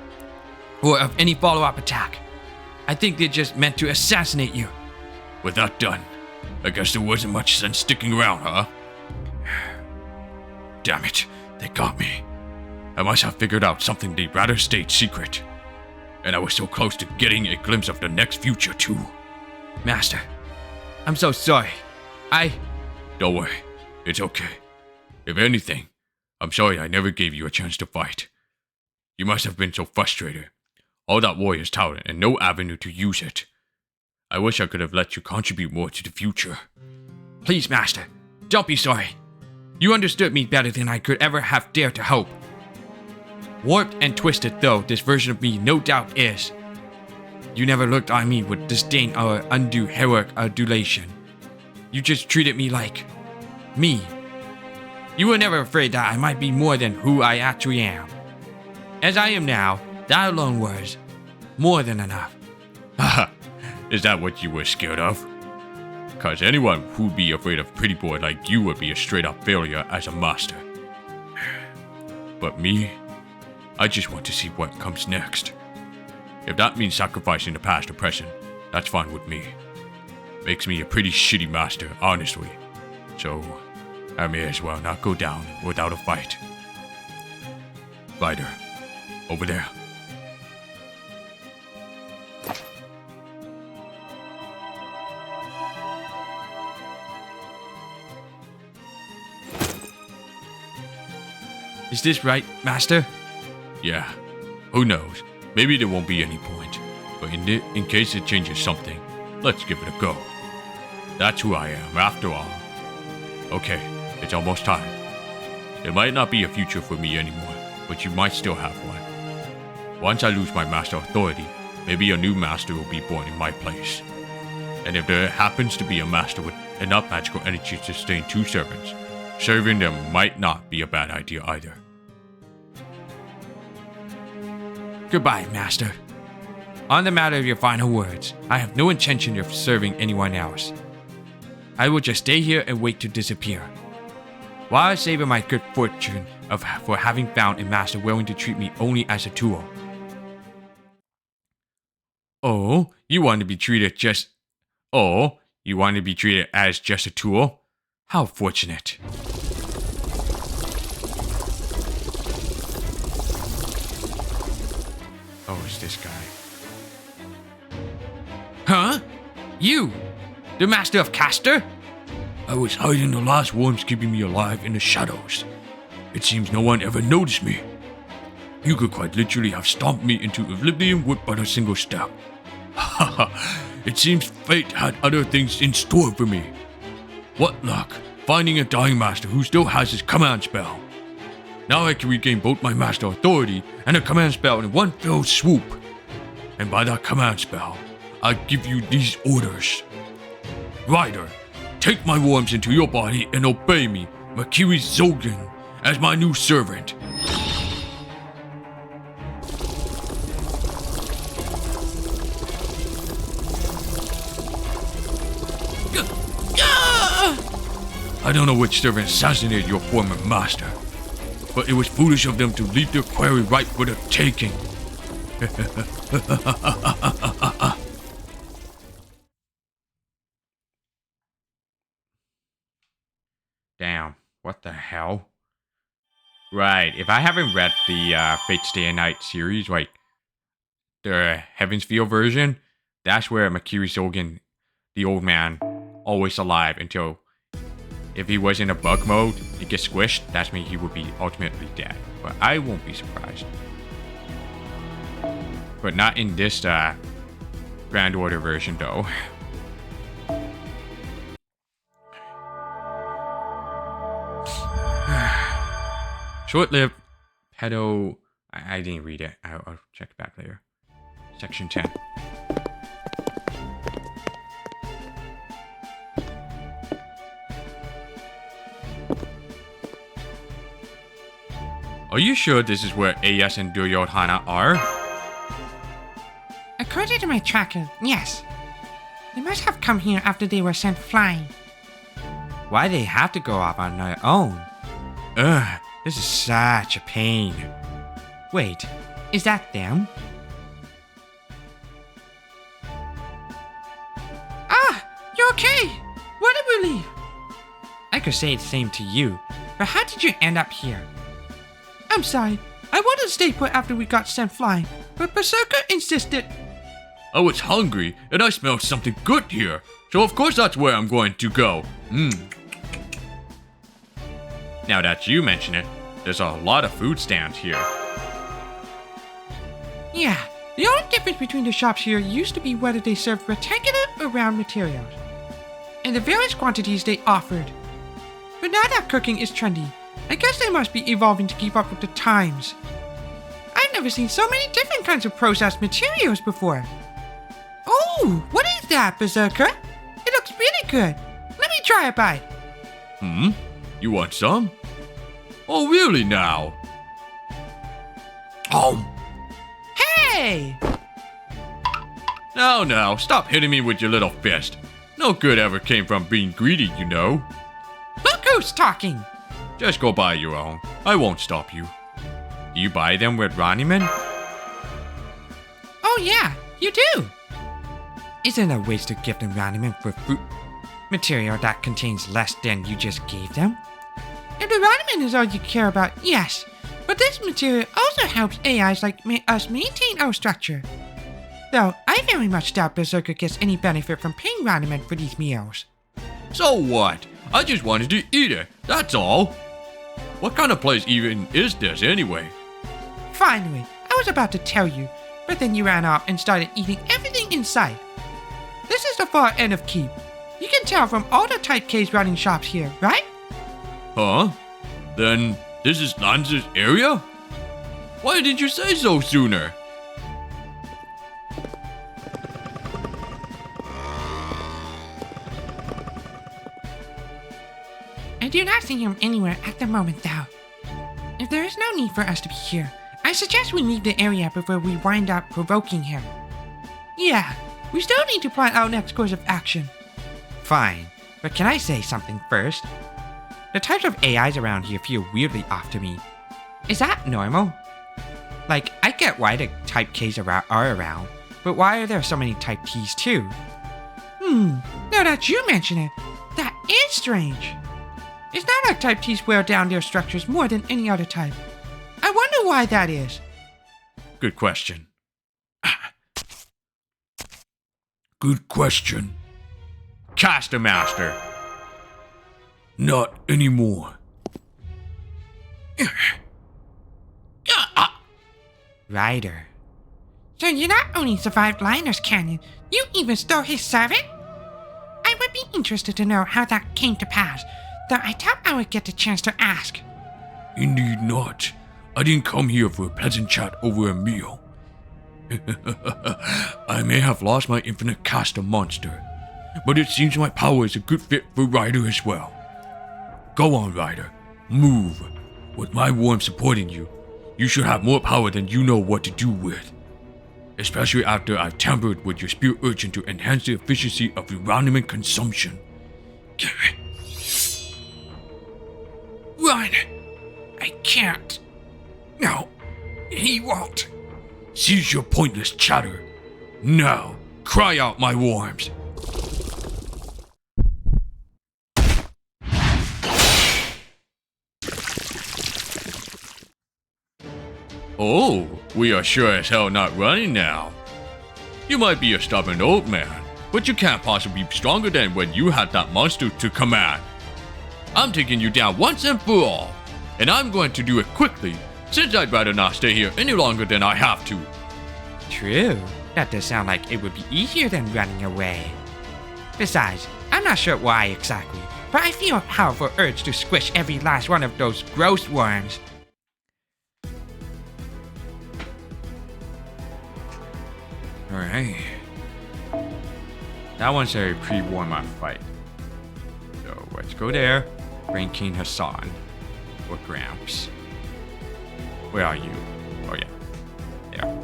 or of any follow-up attack. I think they just meant to assassinate you. With that done, I guess there wasn't much sense sticking around, huh? Damn it, they got me. I must have figured out something they'd rather stayed secret. And I was so close to getting a glimpse of the next future, too. Master, I'm so sorry. Don't worry, it's okay. If anything, I'm sorry I never gave you a chance to fight. You must have been so frustrated. All that warrior's talent and no avenue to use it. I wish I could have let you contribute more to the future. Please, Master, don't be sorry. You understood me better than I could ever have dared to hope. Warped and twisted though this version of me no doubt is, you never looked on me with disdain or undue heroic adulation. You just treated me like me. You were never afraid that I might be more than who I actually am. As I am now, that alone was more than enough. Haha, is that what you were scared of? Cause anyone who'd be afraid of a pretty boy like you would be a straight up failure as a master. But me, I just want to see what comes next. If that means sacrificing the past or present, that's fine with me. Makes me a pretty shitty master, honestly. So, I may as well not go down without a fight. Ryder, over there. Is this right, Master? Yeah, who knows? Maybe there won't be any point. But in case it changes something, let's give it a go. That's who I am, after all. Okay, it's almost time. There might not be a future for me anymore, but you might still have one. Once I lose my master authority, maybe a new master will be born in my place. And if there happens to be a master with enough magical energy to sustain 2 servants, serving them might not be a bad idea either. Goodbye, Master. On the matter of your final words, I have no intention of serving anyone else. I will just stay here and wait to disappear, while I savor my good fortune for having found a master willing to treat me only as a tool. Oh, you want to be treated as just a tool? How fortunate. Oh, it's this guy. Huh? You? The Master of Castor? I was hiding the last worms keeping me alive in the shadows. It seems no one ever noticed me. You could quite literally have stomped me into oblivion with but a single step. Haha, it seems fate had other things in store for me. What luck, finding a dying master who still has his command spell. Now I can regain both my master authority and a command spell in one fell swoop. And by that command spell, I give you these orders. Ryder, take my worms into your body and obey me, Makiri Zogan, as my new servant. I don't know which servant assassinated your former master, but it was foolish of them to leave their quarry right for the taking. Damn, what the hell? Right. If I haven't read the Fate Stay at Night series, like the Heaven's Feel version, that's where Makiri Sogen, the old man, always alive until if he was in a bug mode, it gets squished, that's mean he would be ultimately dead. But I won't be surprised. But not in this Grand Order version though. Short-lived pedo. I didn't read it. I'll check back later. Section 10. Are you sure this is where AS and Duryodhana are? According to my tracker, yes. They must have come here after they were sent flying. Why they have to go off on their own? Ugh, this is such a pain. Wait, is that them? Ah, you okay? What a relief. I could say the same to you, but how did you end up here? I'm sorry, I wanted to stay put after we got sent flying, but Berserker insisted. I was hungry and I smelled something good here, so of course that's where I'm going to go. Now that you mention it, there's a lot of food stands here. Yeah, the only difference between the shops here used to be whether they served rectangular or round materials, and the various quantities they offered. But now that cooking is trendy, I guess they must be evolving to keep up with the times. I've never seen so many different kinds of processed materials before. Oh, what is that, Berserker? It looks really good. Let me try a bite. You want some? Oh, really now? Hey! Now, stop hitting me with your little fist. No good ever came from being greedy, you know. Look who's talking! Just go buy your own. I won't stop you. Do you buy them with Raniman? Oh yeah, you do! Isn't there ways to give them Raniman for fruit material that contains less than you just gave them? If the Raniman is all you care about, yes. But this material also helps AIs like us maintain our structure. Though, I very much doubt Berserker gets any benefit from paying Raniman for these meals. So what? I just wanted to eat it, that's all. What kind of place even is this anyway? Finally, I was about to tell you, but then you ran off and started eating everything in sight. This is the far end of Keep. You can tell from all the Type K's running shops here, right? Huh? Then this is Lanza's area? Why didn't you say so sooner? I do not see him anywhere at the moment, though. If there is no need for us to be here, I suggest we leave the area before we wind up provoking him. Yeah, we still need to plan our next course of action. Fine, but can I say something first? The types of AIs around here feel weirdly off to me. Is that normal? Like, I get why the Type Ks are around, but why are there so many Type Ts too? Now that you mention it, that is strange. It's not like Type Ts wear down their structures more than any other type. I wonder why that is. Good question. Good question. Caster Master. Not anymore. Ryder. So you not only survived Liner's Canyon, you even stole his servant? I would be interested to know how that came to pass, though I doubt I would get the chance to ask. Indeed not. I didn't come here for a pleasant chat over a meal. I may have lost my infinite caster monster, but it seems my power is a good fit for Ryder as well. Go on, Ryder. Move. With my worm supporting you, you should have more power than you know what to do with. Especially after I've tampered with your spirit urchin to enhance the efficiency of uranium consumption. Run! I can't. No, he won't. Cease your pointless chatter. Now, cry out, my worms. Oh, we are sure as hell not running now. You might be a stubborn old man, but you can't possibly be stronger than when you had that monster to command. I'm taking you down once and for all, and I'm going to do it quickly, since I'd rather not stay here any longer than I have to. True. That does sound like it would be easier than running away. Besides, I'm not sure why exactly, but I feel a powerful urge to squish every last one of those gross worms. Alright. That one's a pre-warm-up fight. So let's go there. Bring King Hassan. Or Gramps. Where are you? Oh yeah. Yeah.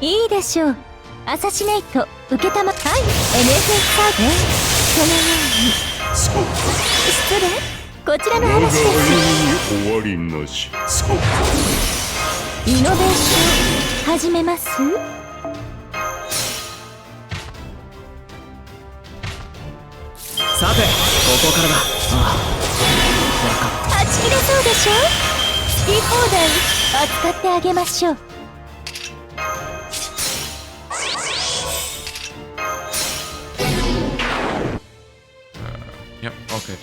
いいでしょう。アサシネイト受けたまはい NFX サーブそのようにそうか失礼こちらの我が話です歩みに終わりなしそうかイノベーション始めますさてここからだ。ああ、分かった。はち切れそうでしょ好き放題扱ってあげましょう Yep, all good.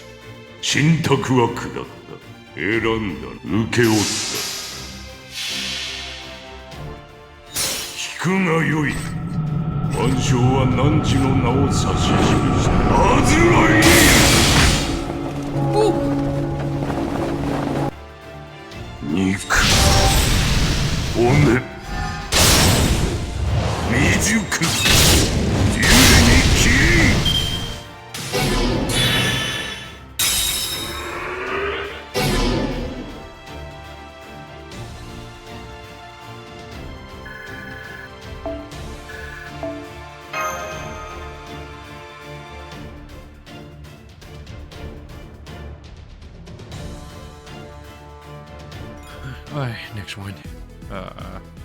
信託は下った選んだ受け負った聞くがよい万象は汝の名を指し示したアズライ肉骨未熟竜に切 Alright, next one.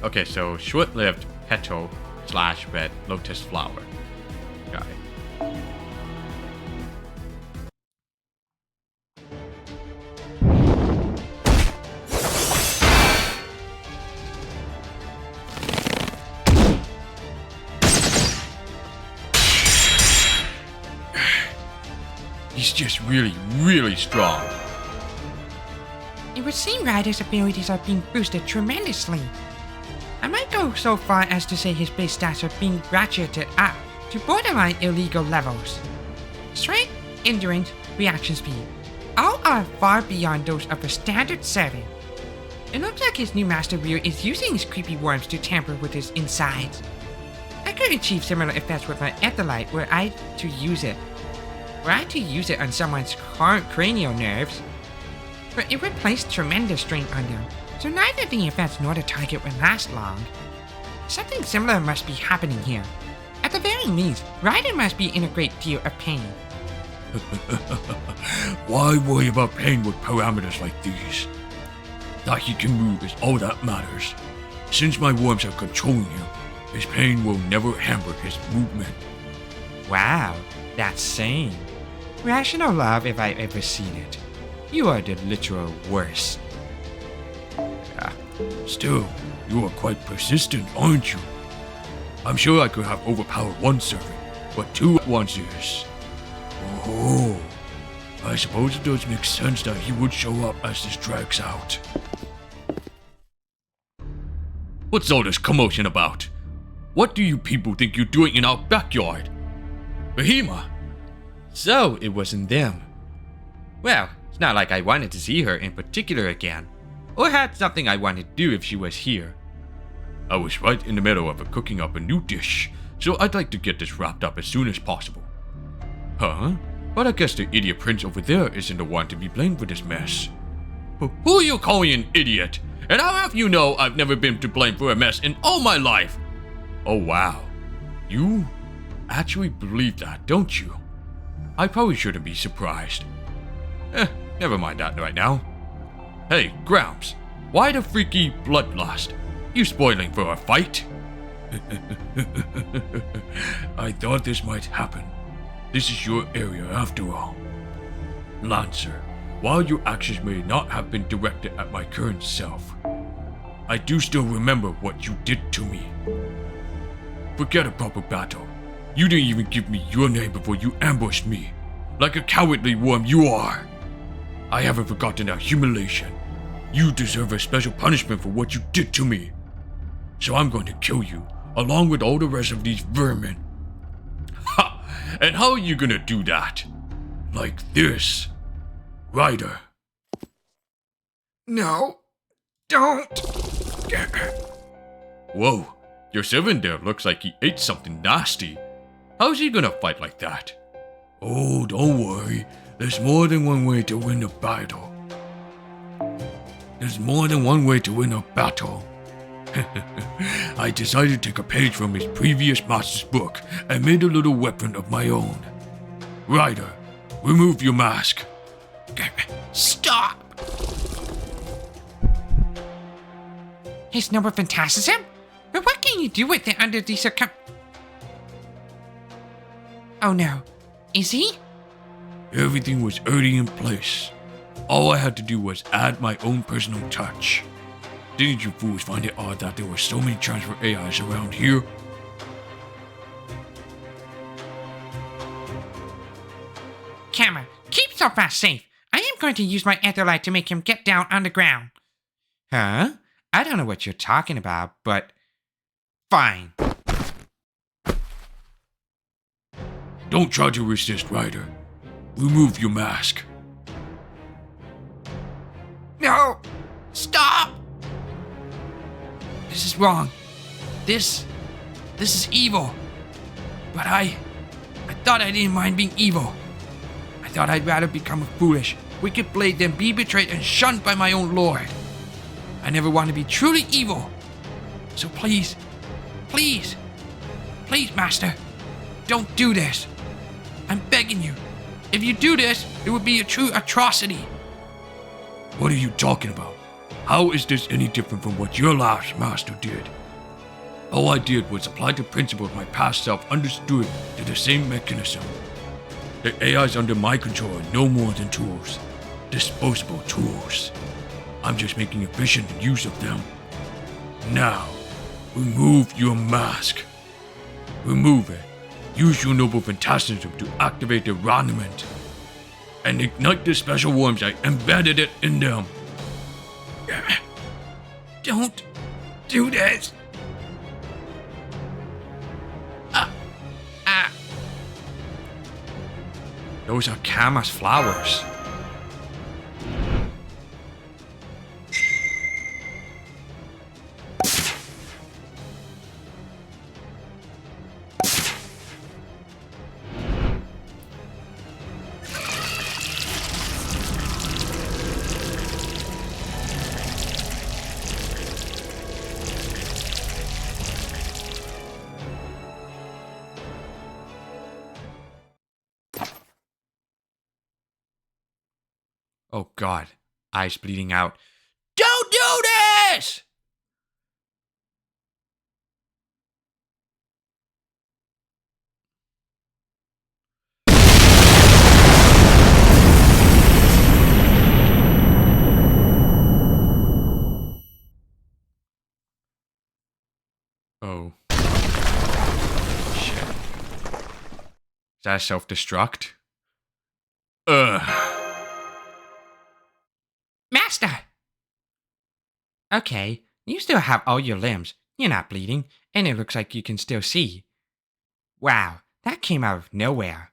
Okay, so short-lived petal / red lotus flower. Got it. He's just really strong. It would seem Ryder's abilities are being boosted tremendously. I might go so far as to say his base stats are being ratcheted up to borderline illegal levels. Strength, endurance, reaction speed, all are far beyond those of a standard servant. It looks like his new master wheel is using his creepy worms to tamper with his insides. I could achieve similar effects with my Etherlight were I to use it. Were I to use it on someone's cranial nerves, but it would place tremendous strain on them, so neither the effects nor the target would last long. Something similar must be happening here. At the very least, Ryder must be in a great deal of pain. Why worry about pain with parameters like these? That he can move is all that matters. Since my worms are controlling him, his pain will never hamper his movement. Wow, that's sane. Rational love if I've ever seen it. You are the literal worst. Yeah. Still, you are quite persistent, aren't you? I'm sure I could have overpowered one servant, but two at once is... Oh, I suppose it does make sense that he would show up as this drags out. What's all this commotion about? What do you people think you're doing in our backyard? Bahima! So it wasn't them. Well, it's not like I wanted to see her in particular again, or had something I wanted to do if she was here. I was right in the middle of cooking up a new dish, so I'd like to get this wrapped up as soon as possible. Huh? But I guess the idiot prince over there isn't the one to be blamed for this mess. Who are you calling an idiot? And how have you know I've never been to blame for a mess in all my life? Oh wow. You actually believe that, don't you? I probably shouldn't be surprised. Never mind that right now. Hey, Gramps, why the freaky bloodlust? You spoiling for a fight? I thought this might happen. This is your area after all. Lancer, while your actions may not have been directed at my current self, I do still remember what you did to me. Forget a proper battle. You didn't even give me your name before you ambushed me. Like a cowardly worm you are. I haven't forgotten that humiliation. You deserve a special punishment for what you did to me. So I'm going to kill you, along with all the rest of these vermin. Ha! And how are you gonna do that? Like this. Ryder. No. Don't. Whoa, your servant there looks like he ate something nasty. How's he gonna fight like that? Oh, don't worry. There's more than one way to win a battle. There's more than one way to win a battle. I decided to take a page from his previous master's book and made a little weapon of my own. Ryder, remove your mask. Stop! His noble phantasm? But what can you do with it under these Oh no. Is he? Everything was already in place. All I had to do was add my own personal touch. Didn't you fools find it odd that there were so many transfer AIs around here? Camera, keep so fast safe. I am going to use my etherlight to make him get down on the ground. Huh? I don't know what you're talking about, but fine. Don't try to resist, Ryder. Remove your mask. No! Stop! This is wrong. This is evil. But I thought I didn't mind being evil. I thought I'd rather become a foolish, wicked blade than be betrayed and shunned by my own lord. I never want to be truly evil. So please, please, please, master, don't do this. I'm begging you. If you do this, it would be a true atrocity. What are you talking about? How is this any different from what your last master did? All I did was apply the principles my past self understood to the same mechanism. The AIs under my control are no more than tools. Disposable tools. I'm just making efficient use of them. Now, remove your mask. Remove it. Use your noble phantasm to activate the ornament. And ignite the special worms I embedded it in them. Don't do this. Those are Kama's flowers. Oh god, eyes bleeding out. Don't do this! Oh. Shit. Is that self-destruct? Master! Okay, you still have all your limbs. You're not bleeding, and it looks like you can still see. Wow, that came out of nowhere.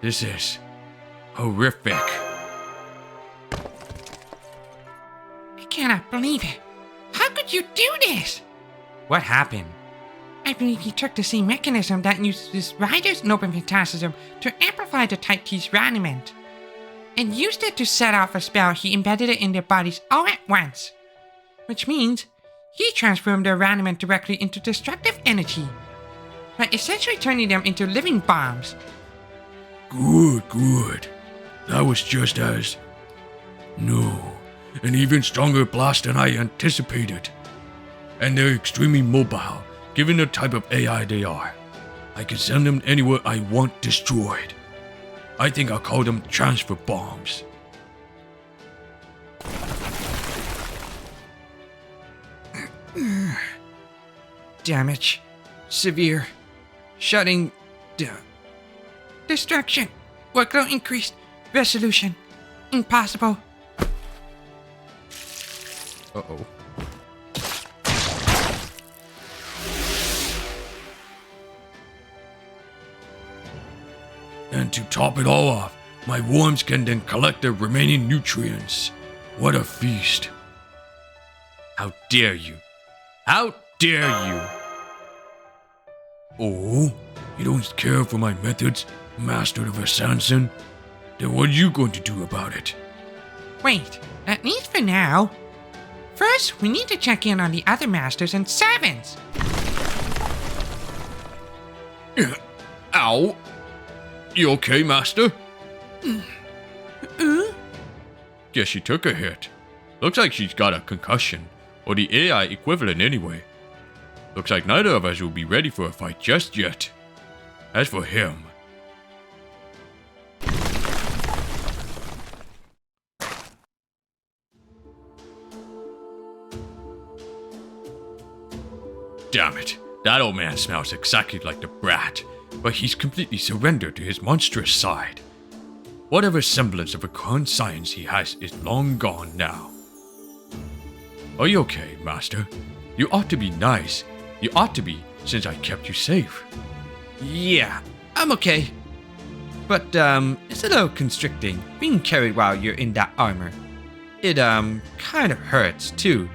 This is horrific. I cannot believe it. How could you do this? What happened? I believe he took the same mechanism that uses Ryder's noble phantasm to amplify the Type T's ornament, and used it to set off a spell he embedded it in their bodies all at once. Which means he transformed their raniment directly into destructive energy, by essentially turning them into living bombs. Good. That was just as... No, an even stronger blast than I anticipated. And they're extremely mobile, given the type of AI they are. I can send them anywhere I want destroyed. I think I'll call them transfer bombs. Damage. Severe. Shutting down. Destruction. Workload increased. Resolution. Impossible. Uh-oh. And to top it all off, my worms can then collect the remaining nutrients. What a feast. How dare you? How dare you? Oh, you don't care for my methods, Master of Assassin? Then what are you going to do about it? Wait, at least for now. First, we need to check in on the other masters and servants. Ow! You okay, Master? Guess she took a hit. Looks like she's got a concussion, or the AI equivalent anyway. Looks like neither of us will be ready for a fight just yet. As for him... Damn it, that old man smells exactly like the brat, but he's completely surrendered to his monstrous side. Whatever semblance of a conscience he has is long gone now. Are you okay, Master? You ought to be nice. You ought to be, since I kept you safe. Yeah, I'm okay. But, it's a little constricting being carried while you're in that armor. It, kind of hurts, too.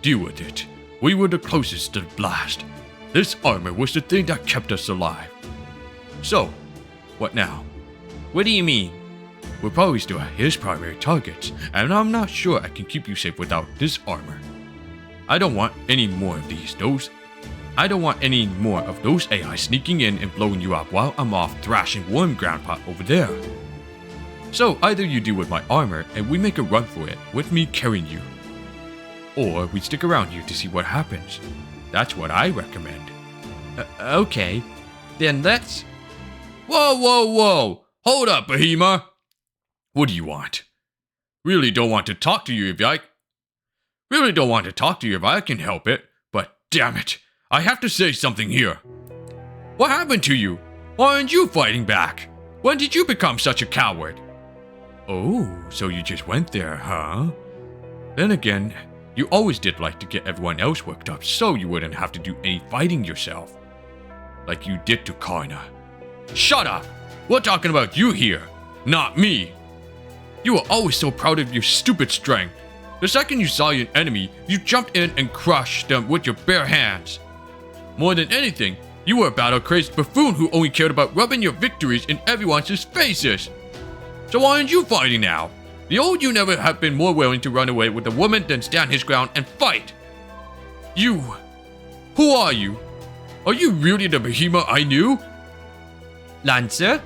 Deal with it. We were the closest to the blast. This armor was the thing that kept us alive. So, what now? What do you mean? We're probably still his primary targets, and I'm not sure I can keep you safe without this armor. I don't want any more of I don't want any more of those AI sneaking in and blowing you up while I'm off thrashing Worm Grandpa over there. So either you deal with my armor and we make a run for it with me carrying you, or we stick around here to see what happens. That's what I recommend. Okay. Then let's... Whoa! Hold up, Behemoth! What do you want? Really don't want to talk to you if I can help it, but damn it, I have to say something here. What happened to you? Why aren't you fighting back? When did you become such a coward? Oh, so you just went there, huh? Then again, you always did like to get everyone else worked up so you wouldn't have to do any fighting yourself. Like you did to Karna. Shut up! We're talking about you here, not me. You were always so proud of your stupid strength. The second you saw an enemy, you jumped in and crushed them with your bare hands. More than anything, you were a battle-crazed buffoon who only cared about rubbing your victories in everyone's faces. So why aren't you fighting now? The old you never have been more willing to run away with a woman than stand his ground and fight. You. Who are you? Are you really the Behemoth I knew? Lancer?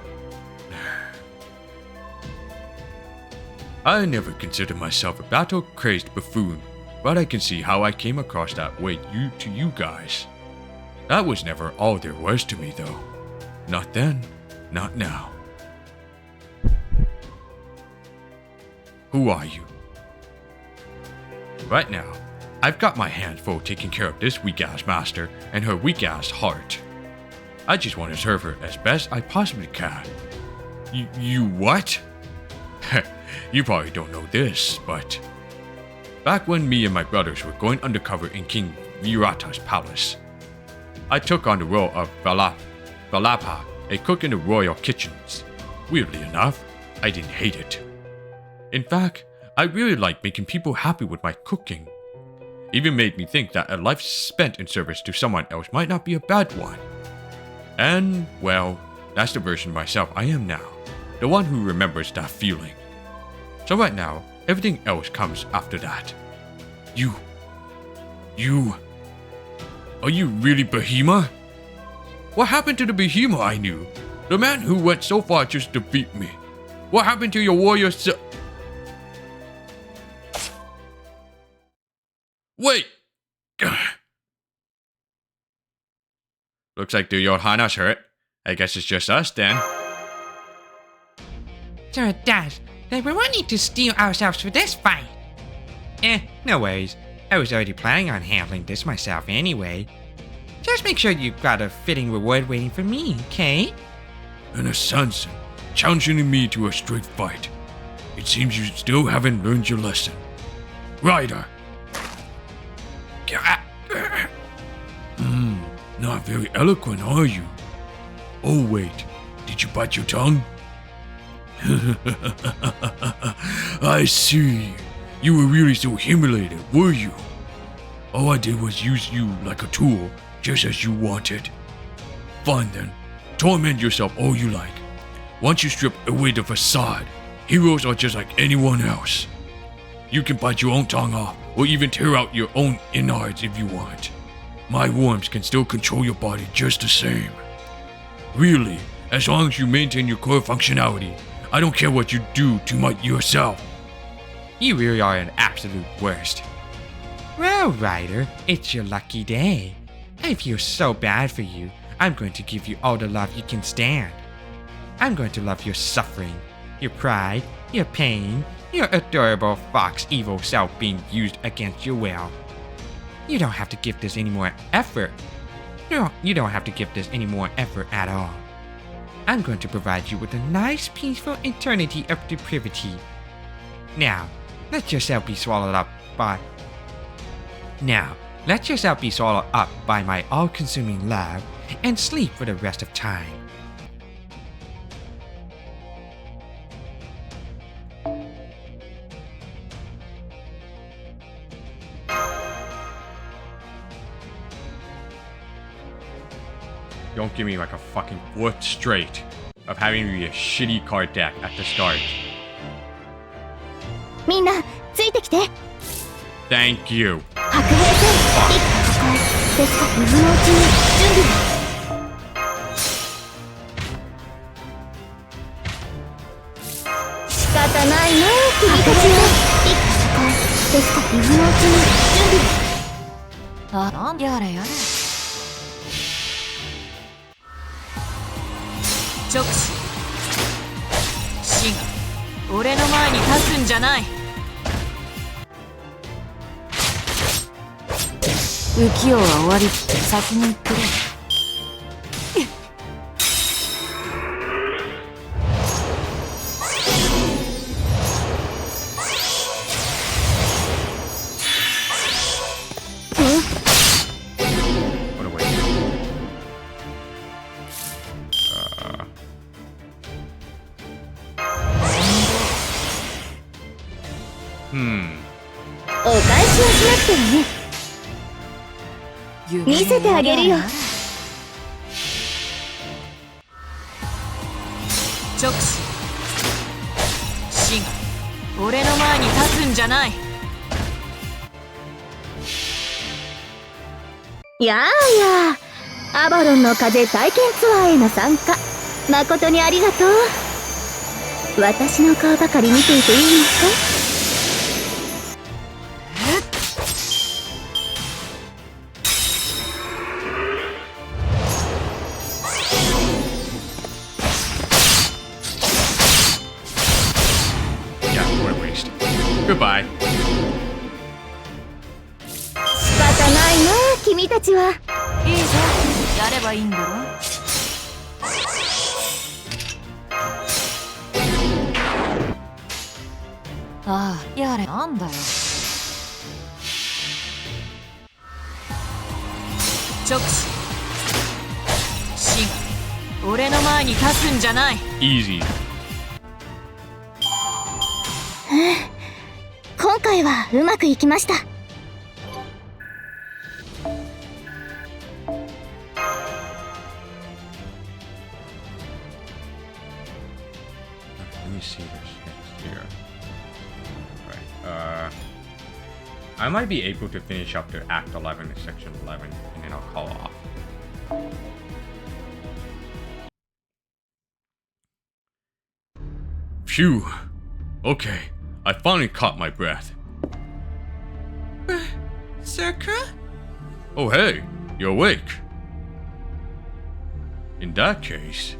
I never considered myself a battle-crazed buffoon, but I can see how I came across that way to you guys. That was never all there was to me, though. Not then, not now. Who are you? Right now, I've got my hands full taking care of this weak-ass master and her weak-ass heart. I just want to serve her as best I possibly can. You what? You probably don't know this, but... Back when me and my brothers were going undercover in King Virata's palace, I took on the role of Valapa, a cook in the royal kitchens. Weirdly enough, I didn't hate it. In fact, I really liked making people happy with my cooking. Even made me think that a life spent in service to someone else might not be a bad one. And, well, that's the version of myself I am now. The one who remembers that feeling. So right now, everything else comes after that. You. You... Are you really Behemoth? What happened to the Behemoth I knew? The man who went so far just to beat me. What happened to your warrior Wait! Looks like the Johanna's hurt. I guess it's just us then. So it does. Then we won't need to steel ourselves for this fight. No worries. I was already planning on handling this myself anyway. Just make sure you've got a fitting reward waiting for me, okay? An assassin challenging me to a straight fight. It seems you still haven't learned your lesson. Ryder! Not very eloquent, are you? Oh wait, did you bite your tongue? I see. You were really so humiliated, were you? All I did was use you like a tool, just as you wanted. Fine then, torment yourself all you like. Once you strip away the facade, heroes are just like anyone else. You can bite your own tongue off, or even tear out your own innards if you want. My worms can still control your body just the same. Really, as long as you maintain your core functionality, I don't care what you do to yourself. You really are an absolute worst. Well, Ryder, it's your lucky day. I feel so bad for you. I'm going to give you all the love you can stand. I'm going to love your suffering, your pride, your pain, your adorable fox evil self being used against your will. You don't have to give this any more effort. You don't have to give this any more effort at all. I'm going to provide you with a nice, peaceful eternity of depravity. Now, let yourself be swallowed up by my all-consuming love and sleep for the rest of time. Don't give me like a fucking foot straight of having me a shitty card deck at the start. みんなついてきて。 Thank you. 白兵戦一家抱えですか。今のうちに準備。仕方ないな君たちは。一家抱えですか。今のうちに準備。あ、なんやれやれ。直視死が俺の前に立つんじゃない。浮世は終わり。先に行ってくれ。What a waste. Hmm. お返しはしなくてもね。見せてあげるよ。直視死が俺の前に立つんじゃない。やあやあ、アバロンの風体験ツアーへの参加誠にありがとう。私の顔ばかり見ていていいのか。Goodbye. 仕方ないな君たちは。いいぞ、やればいいんだろ。ああ、やれなんだよ。直視死が俺の前に立つんじゃない。 Easy. 今回はうまくいきました。Let me see this next here. Right. I might be able to finish up to Act 11 and Section 11, and then I'll call off. Phew. Okay, I finally caught my breath. Berserker? Oh hey, you're awake. In that case...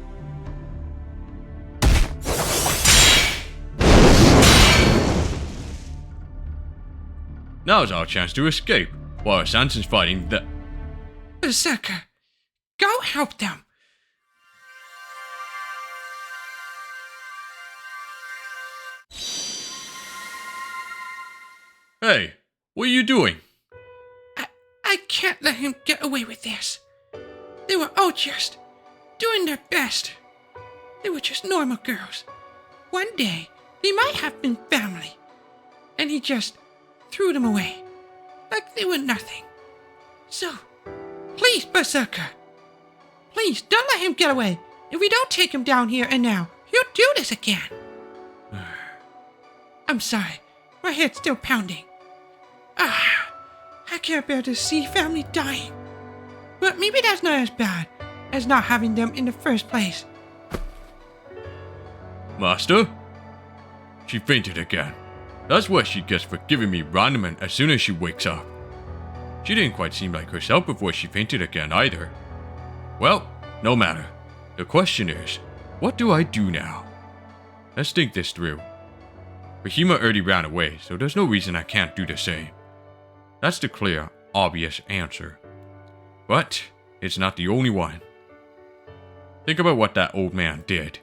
Now's our chance to escape, while Sansa's fighting the... Berserker, go help them. Hey, what are you doing? I can't let him get away with this. They were all just doing their best. They were just normal girls. One day, they might have been family. And he just threw them away. Like they were nothing. So, please, Berserker. Please, don't let him get away. If we don't take him down here and now, he'll do this again. I'm sorry. My head's still pounding. I can't bear to see family dying. But maybe that's not as bad as not having them in the first place. Master? She fainted again. That's what she gets for giving me ramen as soon as she wakes up. She didn't quite seem like herself before she fainted again either. Well, no matter. The question is, what do I do now? Let's think this through. Bahima already ran away, so there's no reason I can't do the same. That's the clear, obvious answer. But it's not the only one. Think about what that old man did.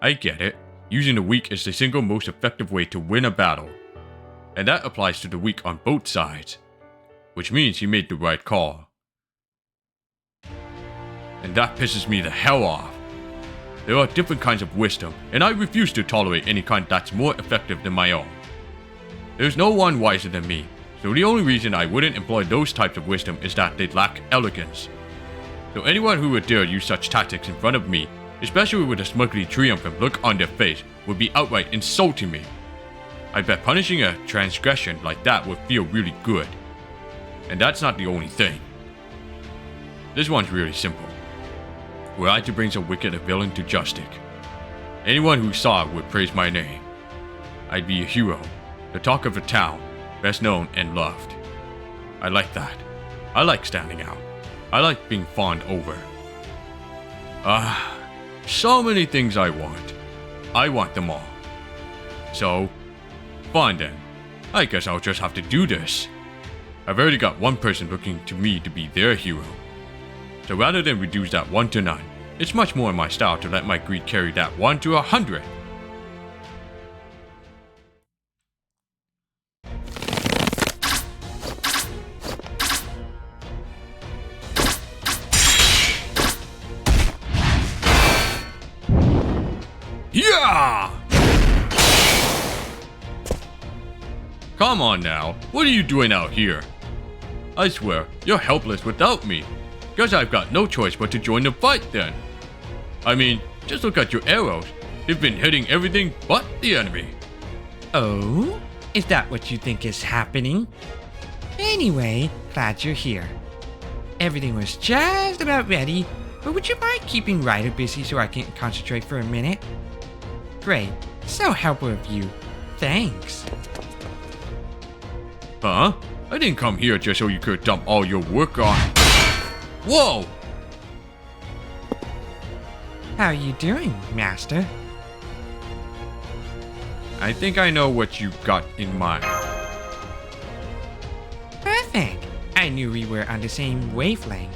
I get it. Using the weak is the single most effective way to win a battle. And that applies to the weak on both sides. Which means he made the right call. And that pisses me the hell off. There are different kinds of wisdom, and I refuse to tolerate any kind that's more effective than my own. There's no one wiser than me, so the only reason I wouldn't employ those types of wisdom is that they lack elegance. So anyone who would dare use such tactics in front of me, especially with a smugly triumphant look on their face, would be outright insulting me. I bet punishing a transgression like that would feel really good. And that's not the only thing. This one's really simple. Were I to bring so wicked a villain to justice, anyone who saw it would praise my name. I'd be a hero, the talk of the town, best known and loved. I like that. I like standing out. I like being fawned over. So many things I want. I want them all. So, fine then. I guess I'll just have to do this. I've already got one person looking to me to be their hero. So rather than reduce that 1 to none, it's much more in my style to let my greed carry that 1 to 100. Yeah! Come on now, what are you doing out here? I swear, you're helpless without me. Guess I've got no choice but to join the fight then. I mean, just look at your arrows. They've been hitting everything but the enemy. Oh? Is that what you think is happening? Anyway, glad you're here. Everything was just about ready, but would you mind keeping Ryder busy so I can concentrate for a minute? Great. So helpful of you. Thanks. Huh? I didn't come here just so you could dump all your work on... Whoa! How you doing, Master? I think I know what you got in mind. Perfect. I knew we were on the same wavelength.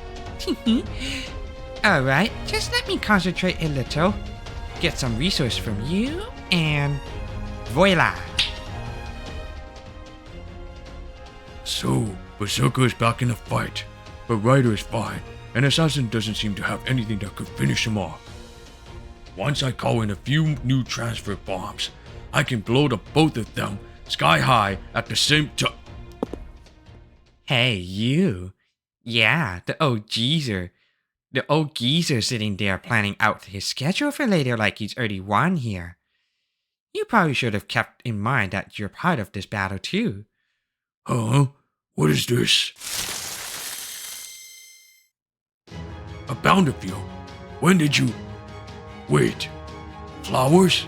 Alright, just let me concentrate a little. Get some resource from you, and voila! So, Berserker is back in the fight, but Ryder is fine, and Assassin doesn't seem to have anything that could finish him off. Once I call in a few new transfer bombs, I can blow the both of them sky high at the same time. Hey, you. Yeah, the old geezer. The old geezer sitting there planning out his schedule for later like he's already won here. You probably should have kept in mind that you're part of this battle too. Huh? What is this? A bountiful. When did you... Wait. Flowers?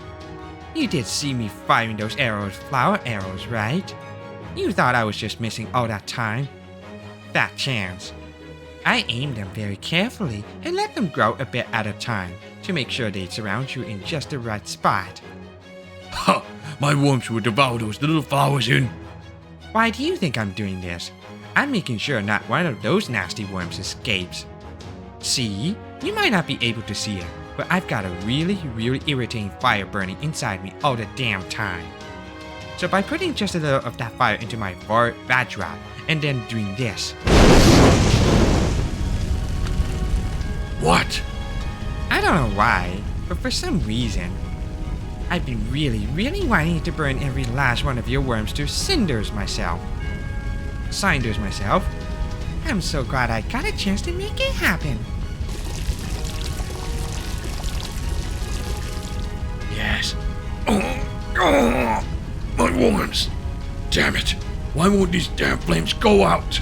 You did see me firing those arrows, flower arrows, right? You thought I was just missing all that time? Fat chance. I aimed them very carefully and let them grow a bit at a time to make sure they surround you in just the right spot. Ha! My worms will devour those little flowers in... Why do you think I'm doing this? I'm making sure not one of those nasty worms escapes. See? You might not be able to see it, but I've got a really irritating fire burning inside me all the damn time. So by putting just a little of that fire into my Vajra and then doing this. What? I don't know why, but for some reason, I've been really wanting to burn every last one of your worms to cinders myself. I'm so glad I got a chance to make it happen. Yes. Oh, my worms. Damn it. Why won't these damn flames go out?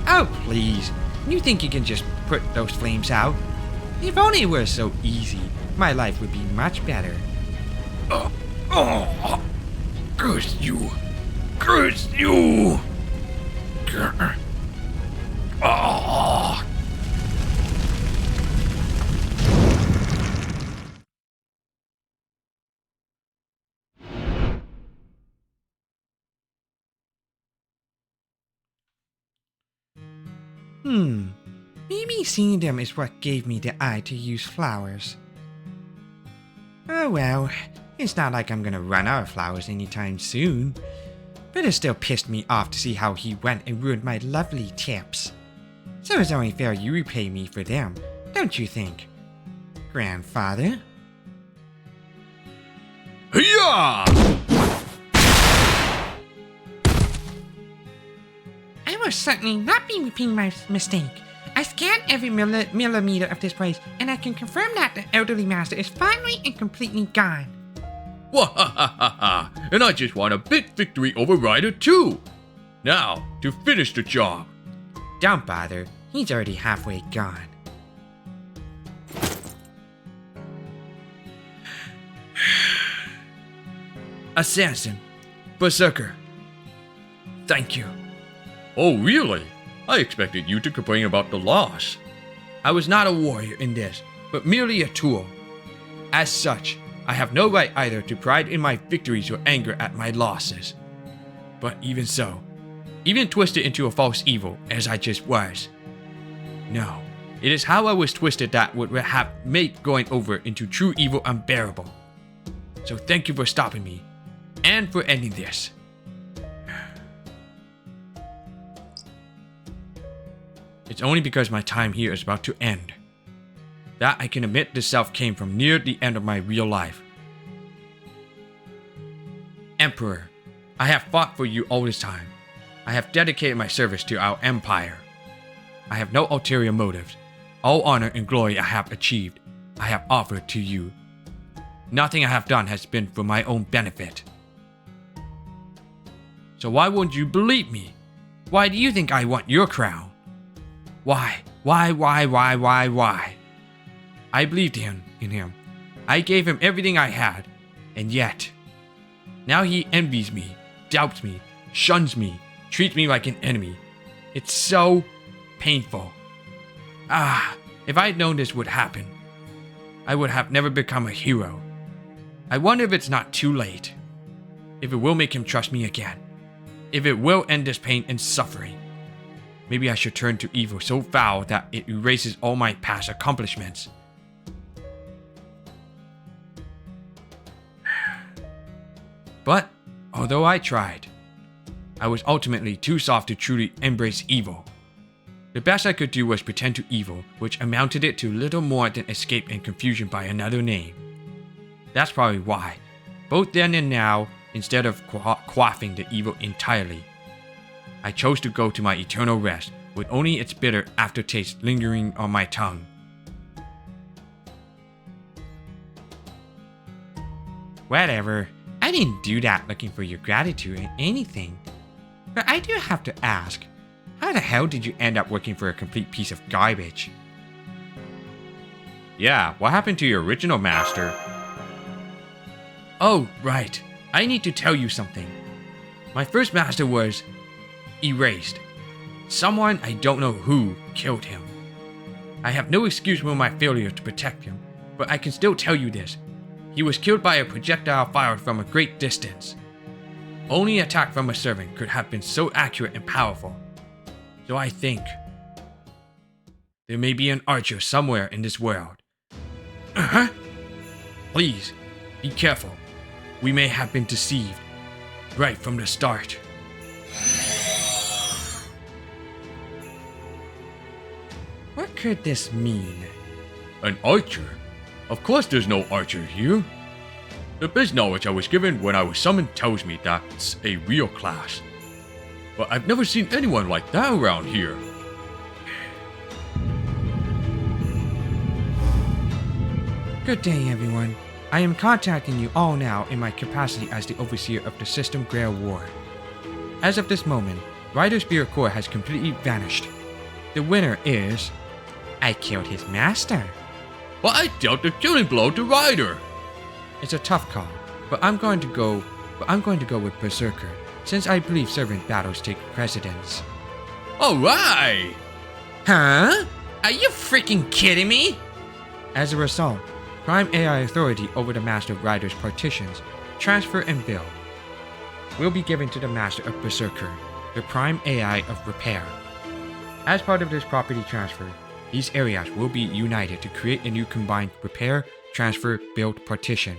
Oh, please. You think you can just put those flames out? If only it were so easy, my life would be much better. Curse you. Curse you. Oh. Maybe seeing them is what gave me the eye to use flowers. Oh well, it's not like I'm gonna run out of flowers anytime soon. But it still pissed me off to see how he went and ruined my lovely tips. So it's only fair you repay me for them, don't you think, Grandfather? Yeah! I will certainly not be repeating my mistake. I scanned every millimeter of this place, and I can confirm that the elderly master is finally and completely gone. Wahahaha! And I just won a big victory over Ryder too! Now, to finish the job. Don't bother, he's already halfway gone. Assassin, Berserker, thank you. Oh really? I expected you to complain about the loss. I was not a warrior in this, but merely a tool. As such, I have no right either to pride in my victories or anger at my losses. But even so, even twisted into a false evil as I just was. No, it is how I was twisted that would have made going over into true evil unbearable. So thank you for stopping me, and for ending this. It's only because my time here is about to end. That I can admit this self came from near the end of my real life. Emperor, I have fought for you all this time. I have dedicated my service to our empire. I have no ulterior motives. All honor and glory I have achieved, I have offered to you. Nothing I have done has been for my own benefit. So why won't you believe me? Why do you think I want your crown? Why? I believed in him. I gave him everything I had, and yet, now he envies me, doubts me, shuns me, treats me like an enemy. It's so painful. If I had known this would happen, I would have never become a hero. I wonder if it's not too late. If it will make him trust me again. If it will end this pain and suffering. Maybe I should turn to evil so foul that it erases all my past accomplishments. But, although I tried, I was ultimately too soft to truly embrace evil. The best I could do was pretend to evil, which amounted it to little more than escape and confusion by another name. That's probably why, both then and now, instead of quaffing the evil entirely, I chose to go to my eternal rest with only its bitter aftertaste lingering on my tongue. Whatever, I didn't do that looking for your gratitude or anything. But I do have to ask, how the hell did you end up working for a complete piece of garbage? Yeah, what happened to your original master? Oh, right. I need to tell you something. My first master was erased. Someone, I don't know who, killed him. I have no excuse for my failure to protect him, but I can still tell you this. He was killed by a projectile fired from a great distance. Only attack from a servant could have been so accurate and powerful. So I think there may be an archer somewhere in this world. Please, be careful. We may have been deceived right from the start. What could this mean? An archer? Of course there's no archer here. The biz knowledge I was given when I was summoned tells me that's a real class. But I've never seen anyone like that around here. Good day, everyone. I am contacting you all now in my capacity as the overseer of the System Grail War. As of this moment, Ryder's Spirit Core has completely vanished. The winner is... I killed his master. But I dealt the killing blow to Ryder. It's a tough call, but I'm going to go with Berserker, since I believe servant battles take precedence. Alright! Huh? Are you freaking kidding me? As a result, Prime AI authority over the Master of Ryder's partitions, transfer and build will be given to the Master of Berserker, the Prime AI of Repair. As part of this property transfer, these areas will be united to create a new combined Repair, Transfer, Build partition.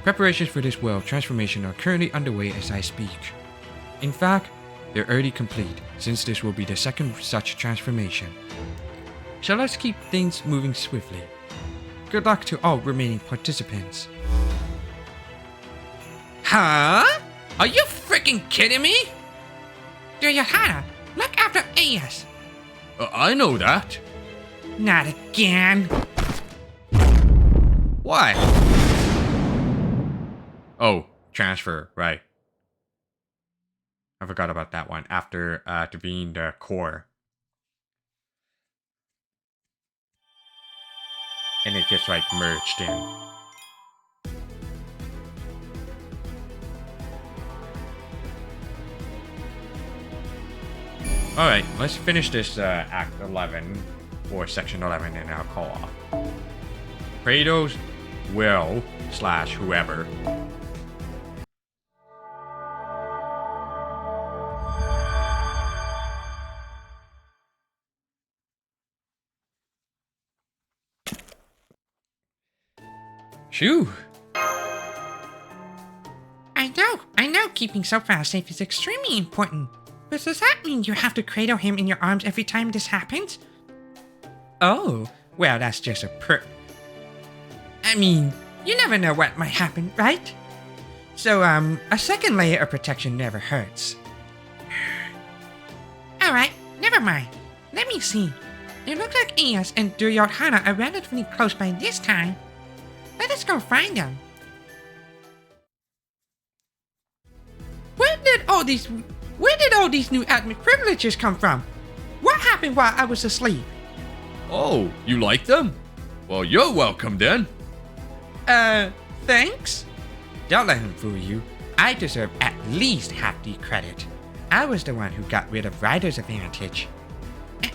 Preparations for this world transformation are currently underway as I speak. In fact, they're already complete, since this will be the second such transformation. So let's keep things moving swiftly. Good luck to all remaining participants. Huh? Are you freaking kidding me? Duryodhana, look after AS. I know that. Not again. What? Oh, transfer, right. I forgot about that one after defeating the core. And it gets like merged in. Alright, let's finish this Act 11, or Section 11, and I'll call off. Kratos, Will, / whoever. Phew. I know keeping so fast safe is extremely important. But does that mean you have to cradle him in your arms every time this happens? Oh, well, that's just a I mean, you never know what might happen, right? So, a second layer of protection never hurts. Alright, never mind. Let me see. It looks like Eos and Duryodhana are relatively close by this time. Let us go find them. Where did all these new admin privileges come from? What happened while I was asleep? Oh, you like them? Well, you're welcome then. Thanks? Don't let him fool you. I deserve at least half the credit. I was the one who got rid of Ryder's advantage.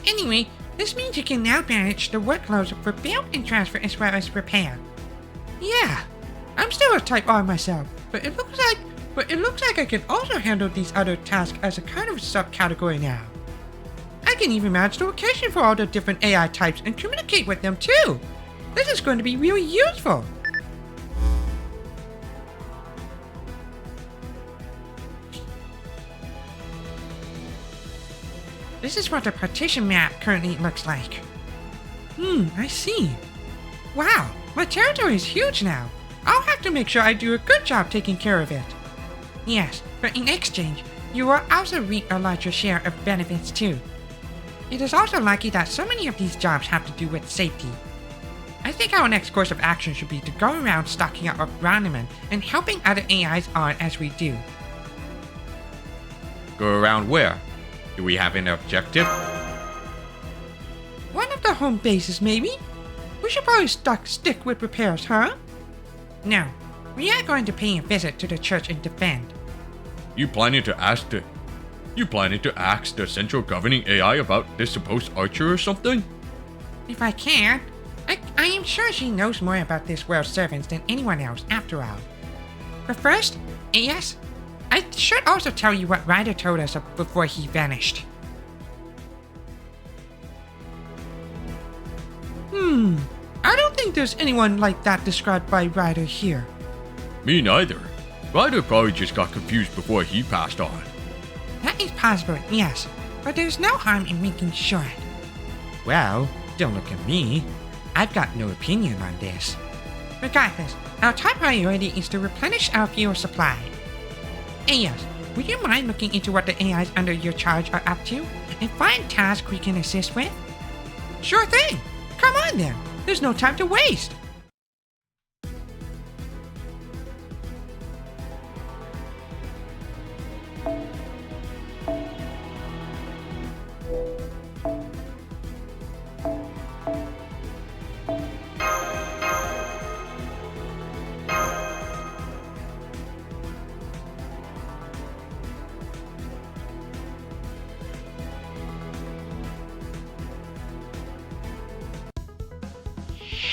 Anyway, this means you can now manage the workloads for build and transfer as well as repair. Yeah, I'm still a Type R myself, but it looks like I can also handle these other tasks as a kind of subcategory now. I can even manage the location for all the different AI types and communicate with them too. This is going to be really useful. This is what the partition map currently looks like. I see. Wow, my territory is huge now. I'll have to make sure I do a good job taking care of it. Yes, but in exchange, you will also reap a larger share of benefits too. It is also likely that so many of these jobs have to do with safety. I think our next course of action should be to go around stocking up Ranneman and helping other AIs on as we do. Go around where? Do we have an objective? One of the home bases, maybe? We should probably stick with repairs, huh? No. We are going to pay a visit to the church and defend. You planning to ask the central governing AI about this supposed archer or something? If I can. I am sure she knows more about this world's servants than anyone else, after all. But first, yes, I should also tell you what Ryder told us before he vanished. I don't think there's anyone like that described by Ryder here. Me neither. Ryder probably just got confused before he passed on. That is possible, yes, but there's no harm in making sure. Well, don't look at me. I've got no opinion on this. Regardless, our top priority is to replenish our fuel supply. Ayos, would you mind looking into what the AIs under your charge are up to and find tasks we can assist with? Sure thing! Come on then, there's no time to waste!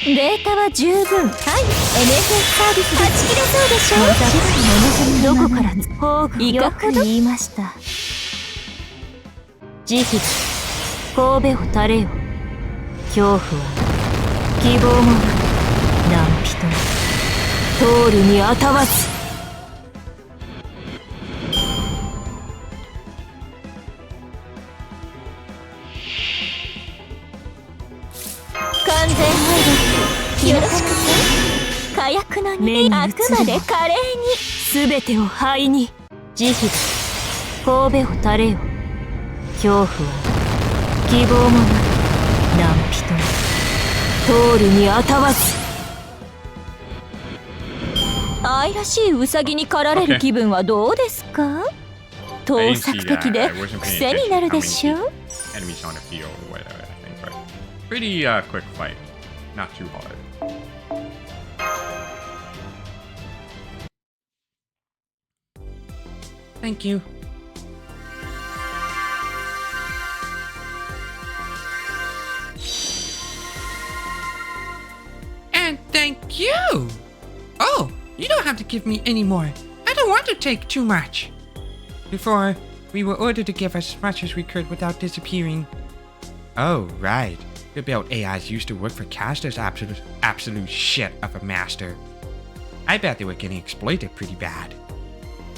データは十分。はい、NSS サービスではち切れそうでしょ。どこから宝具よく言いました。慈悲だ、神戸を垂れよ。恐怖は希望もなく何人も通るにあたわず。完全配慮よろしくね。火薬のにあくまで華麗に全てを灰に。慈悲だ、神戸を垂れよ。恐怖は希望もなく何人も通るにあたわず。愛らしいウサギに狩られる気分はどうですか？盗作的で癖になるでしょう。 Enemies on the field or whatever, I think, but pretty quick fight. Not too hard. Thank you. And thank you! Oh, you don't have to give me any more. I don't want to take too much. Before, we were ordered to give as much as we could without disappearing. Oh, right. The built AIs used to work for Castor's absolute shit of a master. I bet they were getting exploited pretty bad.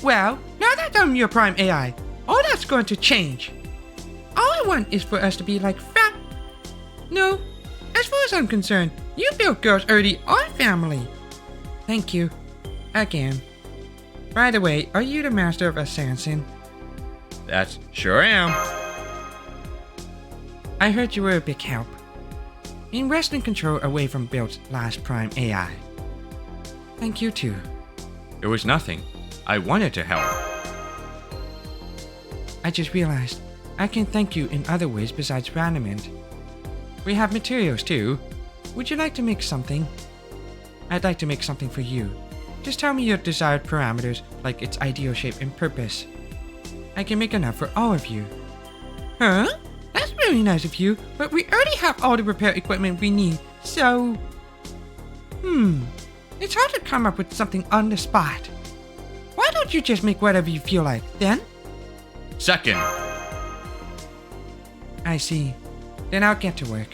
Well, now that I'm your prime AI, all that's going to change. All I want is for us to be like No, as far as I'm concerned, you built girls already are family. Thank you. Again. By the way, are you the master of Assassin? That's sure am. I heard you were a big help in wresting control away from Build's last prime AI. Thank you too. It was nothing. I wanted to help. I just realized I can thank you in other ways besides randomment. We have materials too. Would you like to make something? I'd like to make something for you. Just tell me your desired parameters, like its ideal shape and purpose. I can make enough for all of you. Huh? That's really nice of you, but we already have all the repair equipment we need, so... It's hard to come up with something on the spot. Why don't you just make whatever you feel like, then? Second. I see. Then I'll get to work.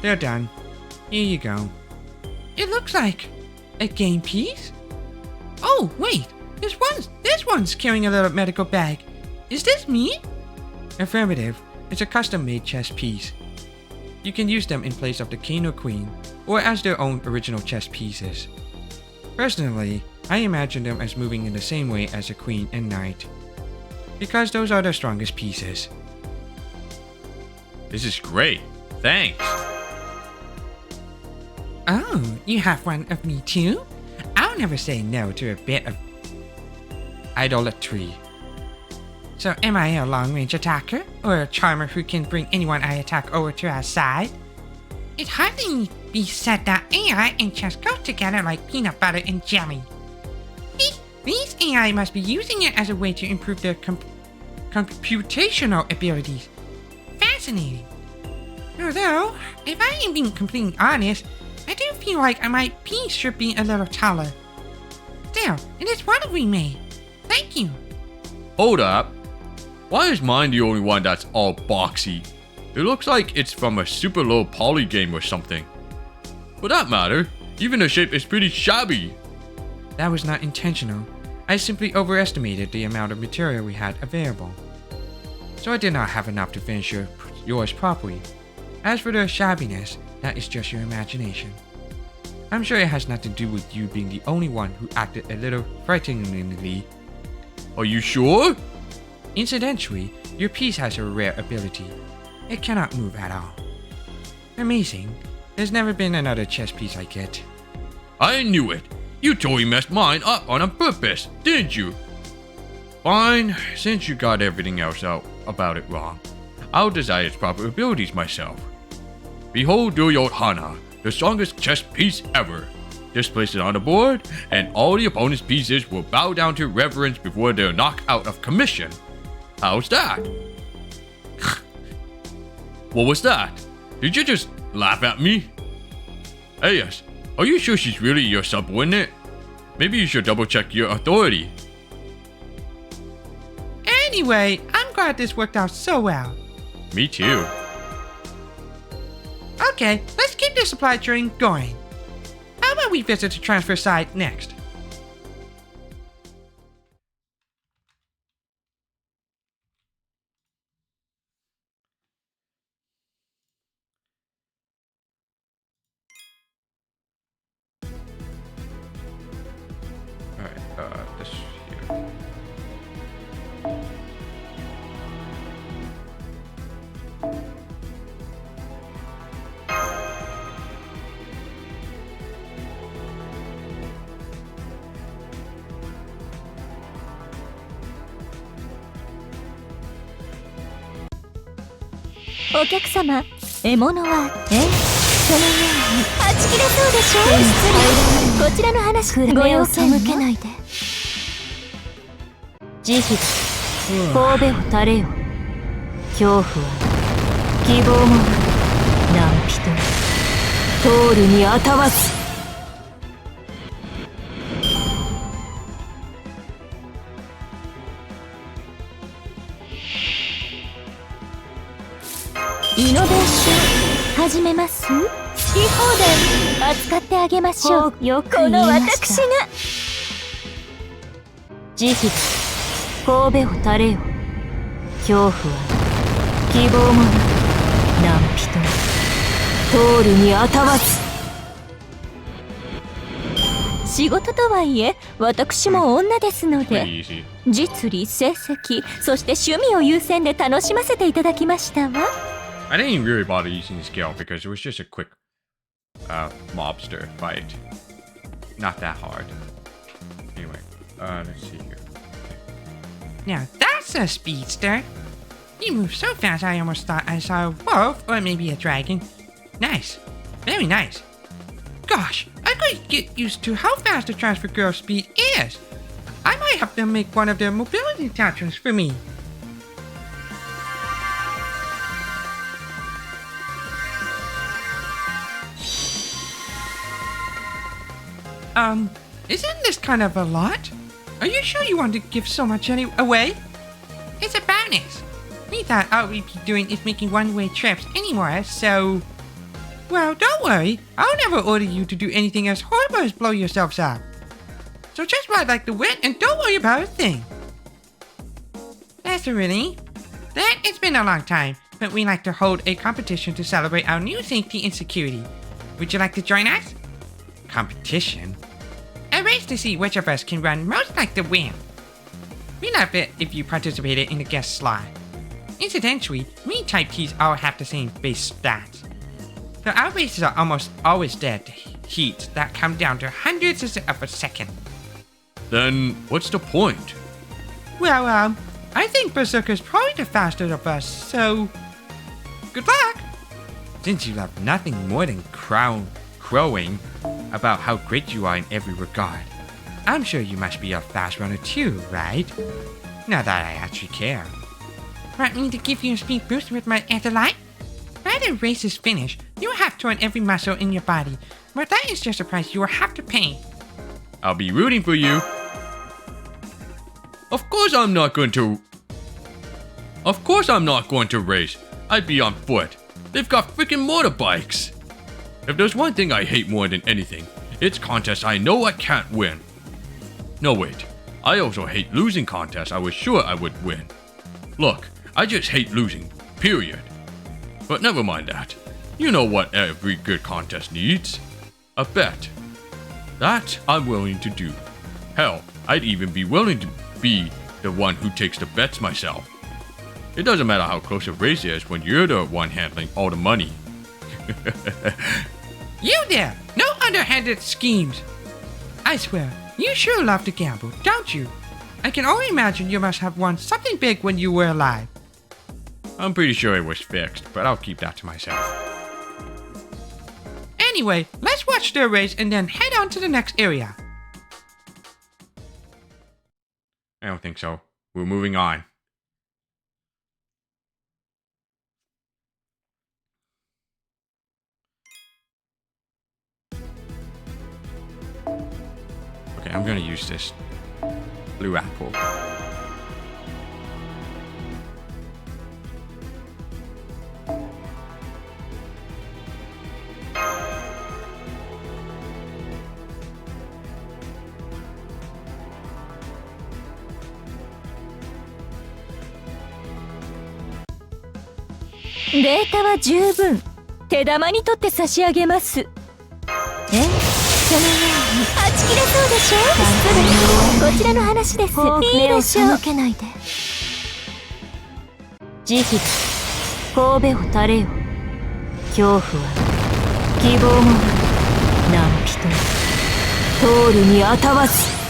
They're done. Here you go. It looks like a game piece? Oh, wait. This one's carrying a little medical bag. Is this me? Affirmative. It's a custom-made chess piece. You can use them in place of the king or queen, or as their own original chess pieces. Personally, I imagine them as moving in the same way as a queen and knight, because those are the strongest pieces. This is great. Thanks. Oh, you have one of me too? I'll never say no to a bit of idolatry. So am I a long-range attacker, or a charmer who can bring anyone I attack over to our side? It hardly be said that AI and chess go together like peanut butter and jelly. These AI must be using it as a way to improve their computational abilities. Fascinating. Although, if I am being completely honest, I do feel like my piece should be a little taller. Still, it is one we made. Thank you. Hold up. Why is mine the only one that's all boxy? It looks like it's from a super low poly game or something. For that matter, even the shape is pretty shabby. That was not intentional. I simply overestimated the amount of material we had available. So I did not have enough to finish yours properly. As for the shabbiness, that is just your imagination. I'm sure it has nothing to do with you being the only one who acted a little frighteningly. Are you sure? Incidentally, your piece has a rare ability. It cannot move at all. Amazing. There's never been another chess piece like it. I knew it. You totally messed mine up on purpose, didn't you? Fine, since you got everything else out about it wrong, I'll decide its proper abilities myself. Behold Duryodhana, the strongest chess piece ever. Just place it on the board, and all the opponent's pieces will bow down to reverence before they're knocked out of commission. How's that? What was that? Did you just laugh at me? Hey, yes. Are you sure she's really your subordinate? Maybe you should double check your authority. Anyway, I'm glad this worked out so well. Me too. Okay, let's keep the supply train going. How about we visit the transfer site next? Alright, this here.お客様、獲物はそのようにはち切れそうでしょ。失礼。こちらの話ご用件けないで。慈悲だ。神戸を垂れよ。恐怖は希望も何人通るにあたわず。イノベーション始めます。好き放題扱ってあげましょう。よくこの私が慈悲神戸を垂れよ。恐怖は希望も何人通るにあたわず。仕事とはいえ私も女ですので、実利成績そして趣味を優先で楽しませていただきましたわ。I didn't even really bother using the scale because it was just a quick mobster fight. Not that hard. Anyway, let's see here. Now that's a speedster. You move so fast I almost thought I saw a wolf or maybe a dragon. Nice. Very nice. Gosh, I could get used to how fast the transfer girl speed is. I might have them make one of their mobility attachments for me. Isn't this kind of a lot? Are you sure you want to give so much away? It's a bonus. We thought all we'd be doing is making one-way trips anymore, so... Well, don't worry. I'll never order you to do anything as horrible as blow yourselves up. So just ride like the wind and don't worry about a thing. That's a relief. Then it's been a long time, but we like to hold a competition to celebrate our new safety and security. Would you like to join us? Competition? A race to see which of us can run most like the wind. We love it if you participated in the guest slot. Incidentally, we type keys all have the same base stats. The outraces are almost always dead heats that come down to hundreds of a second. Then what's the point? Well, I think Berserker's probably the fastest of us, so good luck! Since you love nothing more than crowing about how great you are in every regard, I'm sure you must be a fast runner too, right? Not that I actually care. Want me to give you a speed boost with my Etherlight? By the race is finished, you will have torn every muscle in your body, but that is just a price you will have to pay. I'll be rooting for you. Of course I'm not going to race. I'd be on foot. They've got freaking motorbikes. If there's one thing I hate more than anything, it's contests I know I can't win. No, wait. I also hate losing contests I was sure I would win. Look, I just hate losing, period. But never mind that. You know what every good contest needs? A bet. That I'm willing to do. Hell, I'd even be willing to be the one who takes the bets myself. It doesn't matter how close a race is when you're the one handling all the money. You there! No underhanded schemes! I swear, you sure love to gamble, don't you? I can only imagine you must have won something big when you were alive. I'm pretty sure it was fixed, but I'll keep that to myself. Anyway, let's watch their race and then head on to the next area. I don't think so. We're moving on. Okay, I'm gonna use this blue apple.データは十分手玉に取って差し上げます。そのようにはち切れそうでしょ。失礼、こちらの話です。いいでしょう。目を背けないで。慈悲神戸を垂れよ。恐怖は希望も何人通るにあたわず。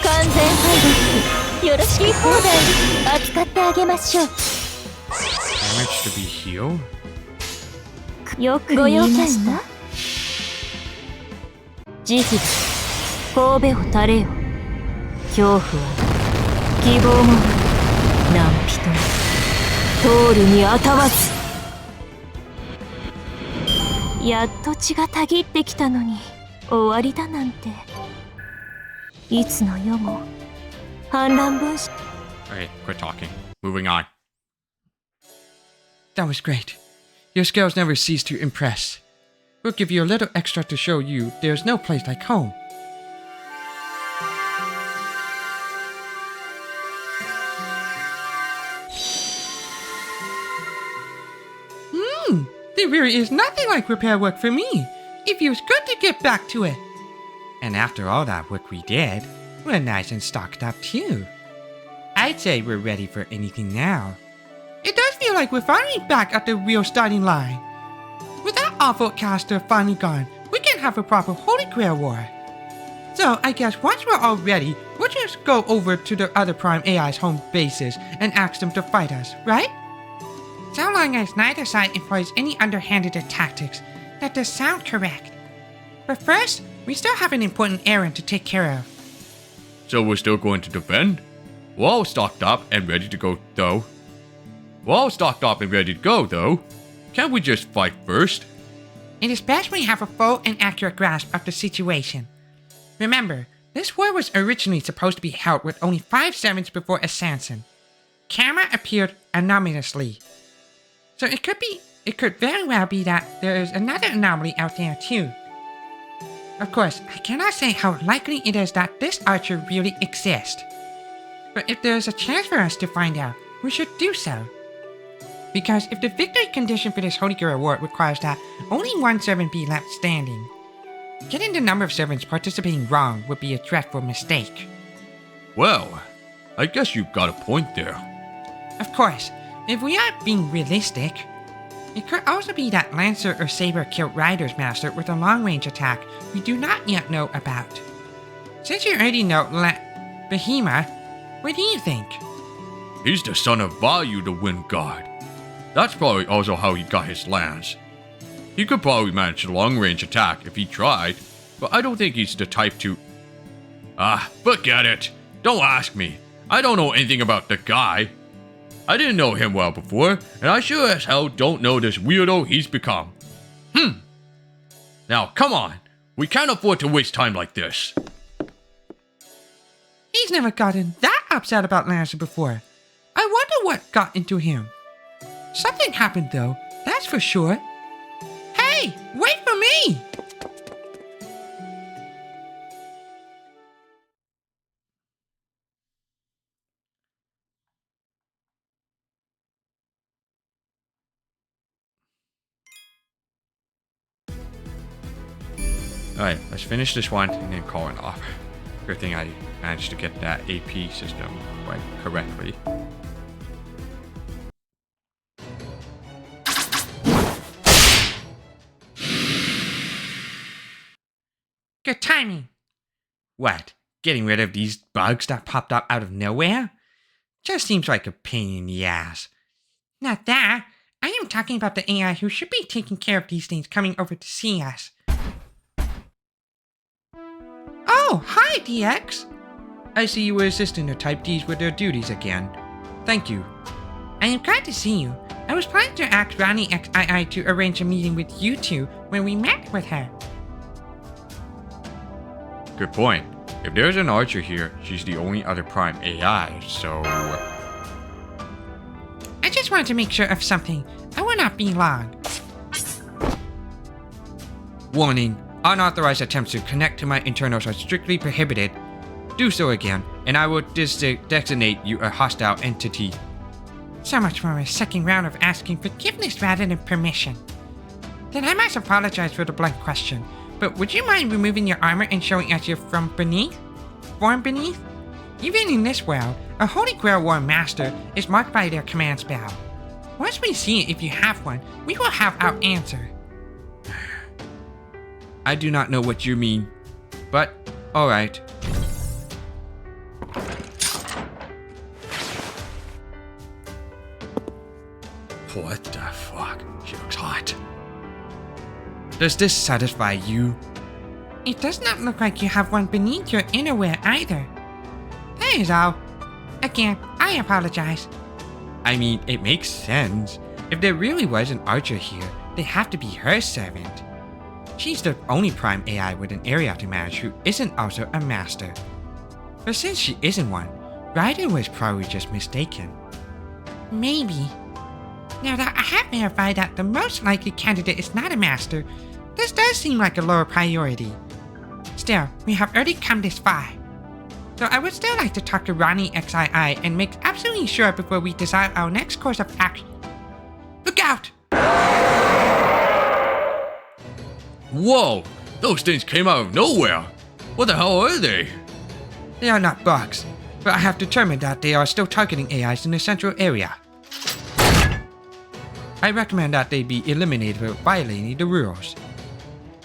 完全配列よろしい放題扱ってあげましょう。Damage to be healed? よくご用件した慈悲神戸を垂れよ。恐怖は希望も何人通るにあたわず。やっと血がたぎってきたのに終わりだなんて。いつの世も反乱分子。 Okay, quit talking. Moving on. That was great. Your skills never cease to impress. We'll give you a little extra to show you there's no place like home. There really is nothing like repair work for me. It feels good to get back to it. And after all that work we did, we're nice and stocked up too. I'd say we're ready for anything now. It does feel like we're finally back at the real starting line. With that awful caster finally gone, we can have a proper Holy Grail war. So I guess once we're all ready, we'll just go over to the other Prime AI's home bases and ask them to fight us, right? So long as neither side employs any underhanded tactics, that does sound correct. But first, we still have an important errand to take care of. So we're still going to defend? We're all stocked up and ready to go, though. Can't we just fight first? It is best we have a full and accurate grasp of the situation. Remember, this war was originally supposed to be held with only 5 sevens before Assassin. Karma appeared anomalously. So it could very well be that there is another anomaly out there too. Of course, I cannot say how likely it is that this archer really exists. But if there is a chance for us to find out, we should do so. Because if the victory condition for this Holy Grail Award requires that only 1 servant be left standing, getting the number of servants participating wrong would be a dreadful mistake. Well, I guess you've got a point there. Of course, if we are being realistic, it could also be that Lancer or Saber killed Rider's master with a long-range attack we do not yet know about. Since you already know Behemoth, what do you think? He's the son of Vayu, the Wind God. That's probably also how he got his lance. He could probably manage a long-range attack if he tried, but I don't think he's the type to... forget it. Don't ask me. I don't know anything about the guy. I didn't know him well before, and I sure as hell don't know this weirdo he's become. Now, come on. We can't afford to waste time like this. He's never gotten that upset about Lancer before. I wonder what got into him. Something happened though, that's for sure. Hey, wait for me! Alright, let's finish this one and then call it off. Good thing I managed to get that AP system right correctly. Good timing. What? Getting rid of these bugs that popped up out of nowhere? Just seems like a pain in the ass. Not that. I am talking about the AI who should be taking care of these things coming over to see us. Oh, hi, DX. I see you were assisting the Type Ds with their duties again. Thank you. I am glad to see you. I was planning to ask Ronnie XII to arrange a meeting with you two when we met with her. Good point. If there's an archer here, she's the only other prime AI, so... I just wanted to make sure of something. I will not be long. Warning. Unauthorized attempts to connect to my internals are strictly prohibited. Do so again, and I will designate you a hostile entity. So much for a second round of asking forgiveness rather than permission. Then I must apologize for the blunt question, but would you mind removing your armor and showing us you're from beneath? Born beneath? Even in this world, a Holy Grail War Master is marked by their command spell. Once we see it, if you have one, we will have our answer. I do not know what you mean, but alright. What the fuck? She looks hot. Does this satisfy you? It does not look like you have one beneath your innerwear either. That is all. Again, I apologize. I mean, it makes sense. If there really was an archer here, they have to be her servant. She's the only prime AI with an area to manage who isn't also a master. But since she isn't one, Ryder was probably just mistaken. Maybe. Now that I have verified that the most likely candidate is not a master, this does seem like a lower priority. Still, we have already come this far. So I would still like to talk to Ronnie XII and make absolutely sure before we decide our next course of action. Look out! Whoa! Those things came out of nowhere! What the hell are they? They are not bugs, but I have determined that they are still targeting AIs in the central area. I recommend that they be eliminated for violating the rules.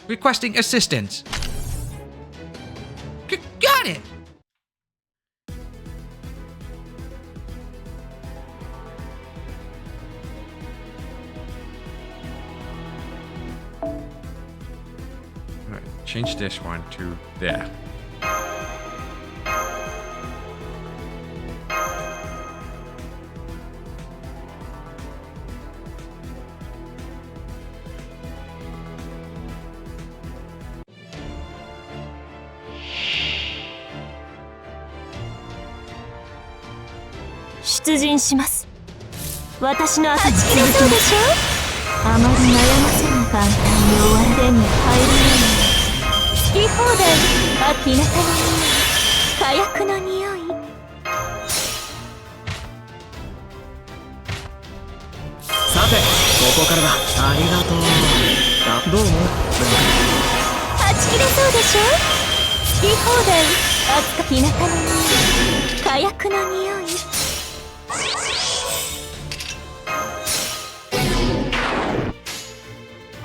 Requesting assistance. Got it! Alright, change this one to there.出陣します。私の後に続きます。あまり悩ませぬ簡単に終わる手に入るように好き放題秋中の匂い火薬の匂いさてここからだ。ありがとう。どうも。はち切れそうでしょ。好き放題秋か日向の匂い火火薬の匂い。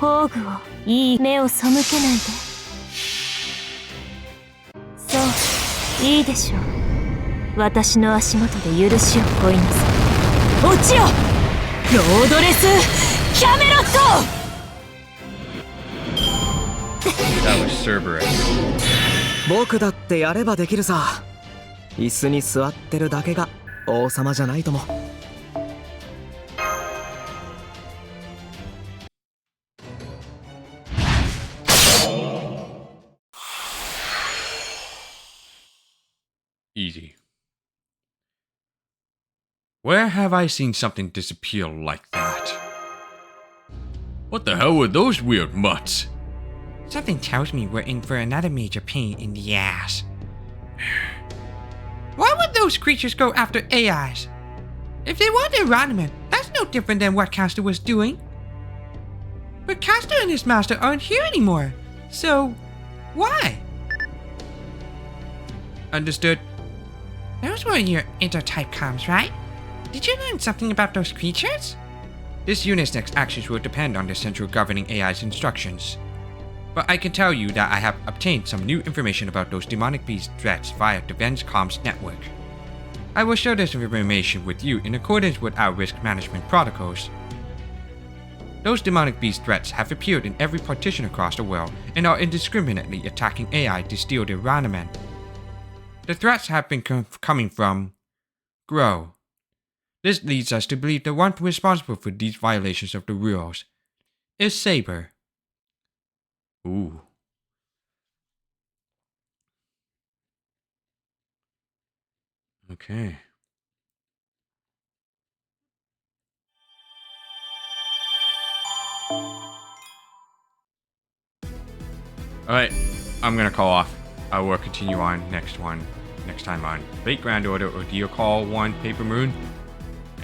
宝具をいい目を背けないで。そういいでしょう。私の足元で許しを乞いなさい。落ちよロードレスキャメロット。 That was Cerberus. 僕だってやればできるさ。椅子に座ってるだけが王様じゃないとも。Easy. Where have I seen something disappear like that? What the hell were those weird mutts? Something tells me we're in for another major pain in the ass. Why would those creatures go after AIs? If they want environment, that's no different than what Castor was doing. But Castor and his master aren't here anymore, so why? Understood. Those were your intertype comms, right? Did you learn something about those creatures? This unit's next actions will depend on the central governing AI's instructions. But I can tell you that I have obtained some new information about those demonic beast threats via the Ven's comms network. I will share this information with you in accordance with our risk management protocols. Those demonic beast threats have appeared in every partition across the world and are indiscriminately attacking AI to steal their raniment. The threats have been coming from Grow. This leads us to believe the one responsible for these violations of the rules is Saber. Ooh. Okay. Alright, I'm gonna call off. I will continue on next time on Fate Grand Order Ordeal Call 1 Paper Moon.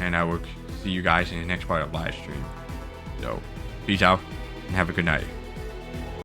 And I will see you guys in the next part of live stream. So, peace out and have a good night.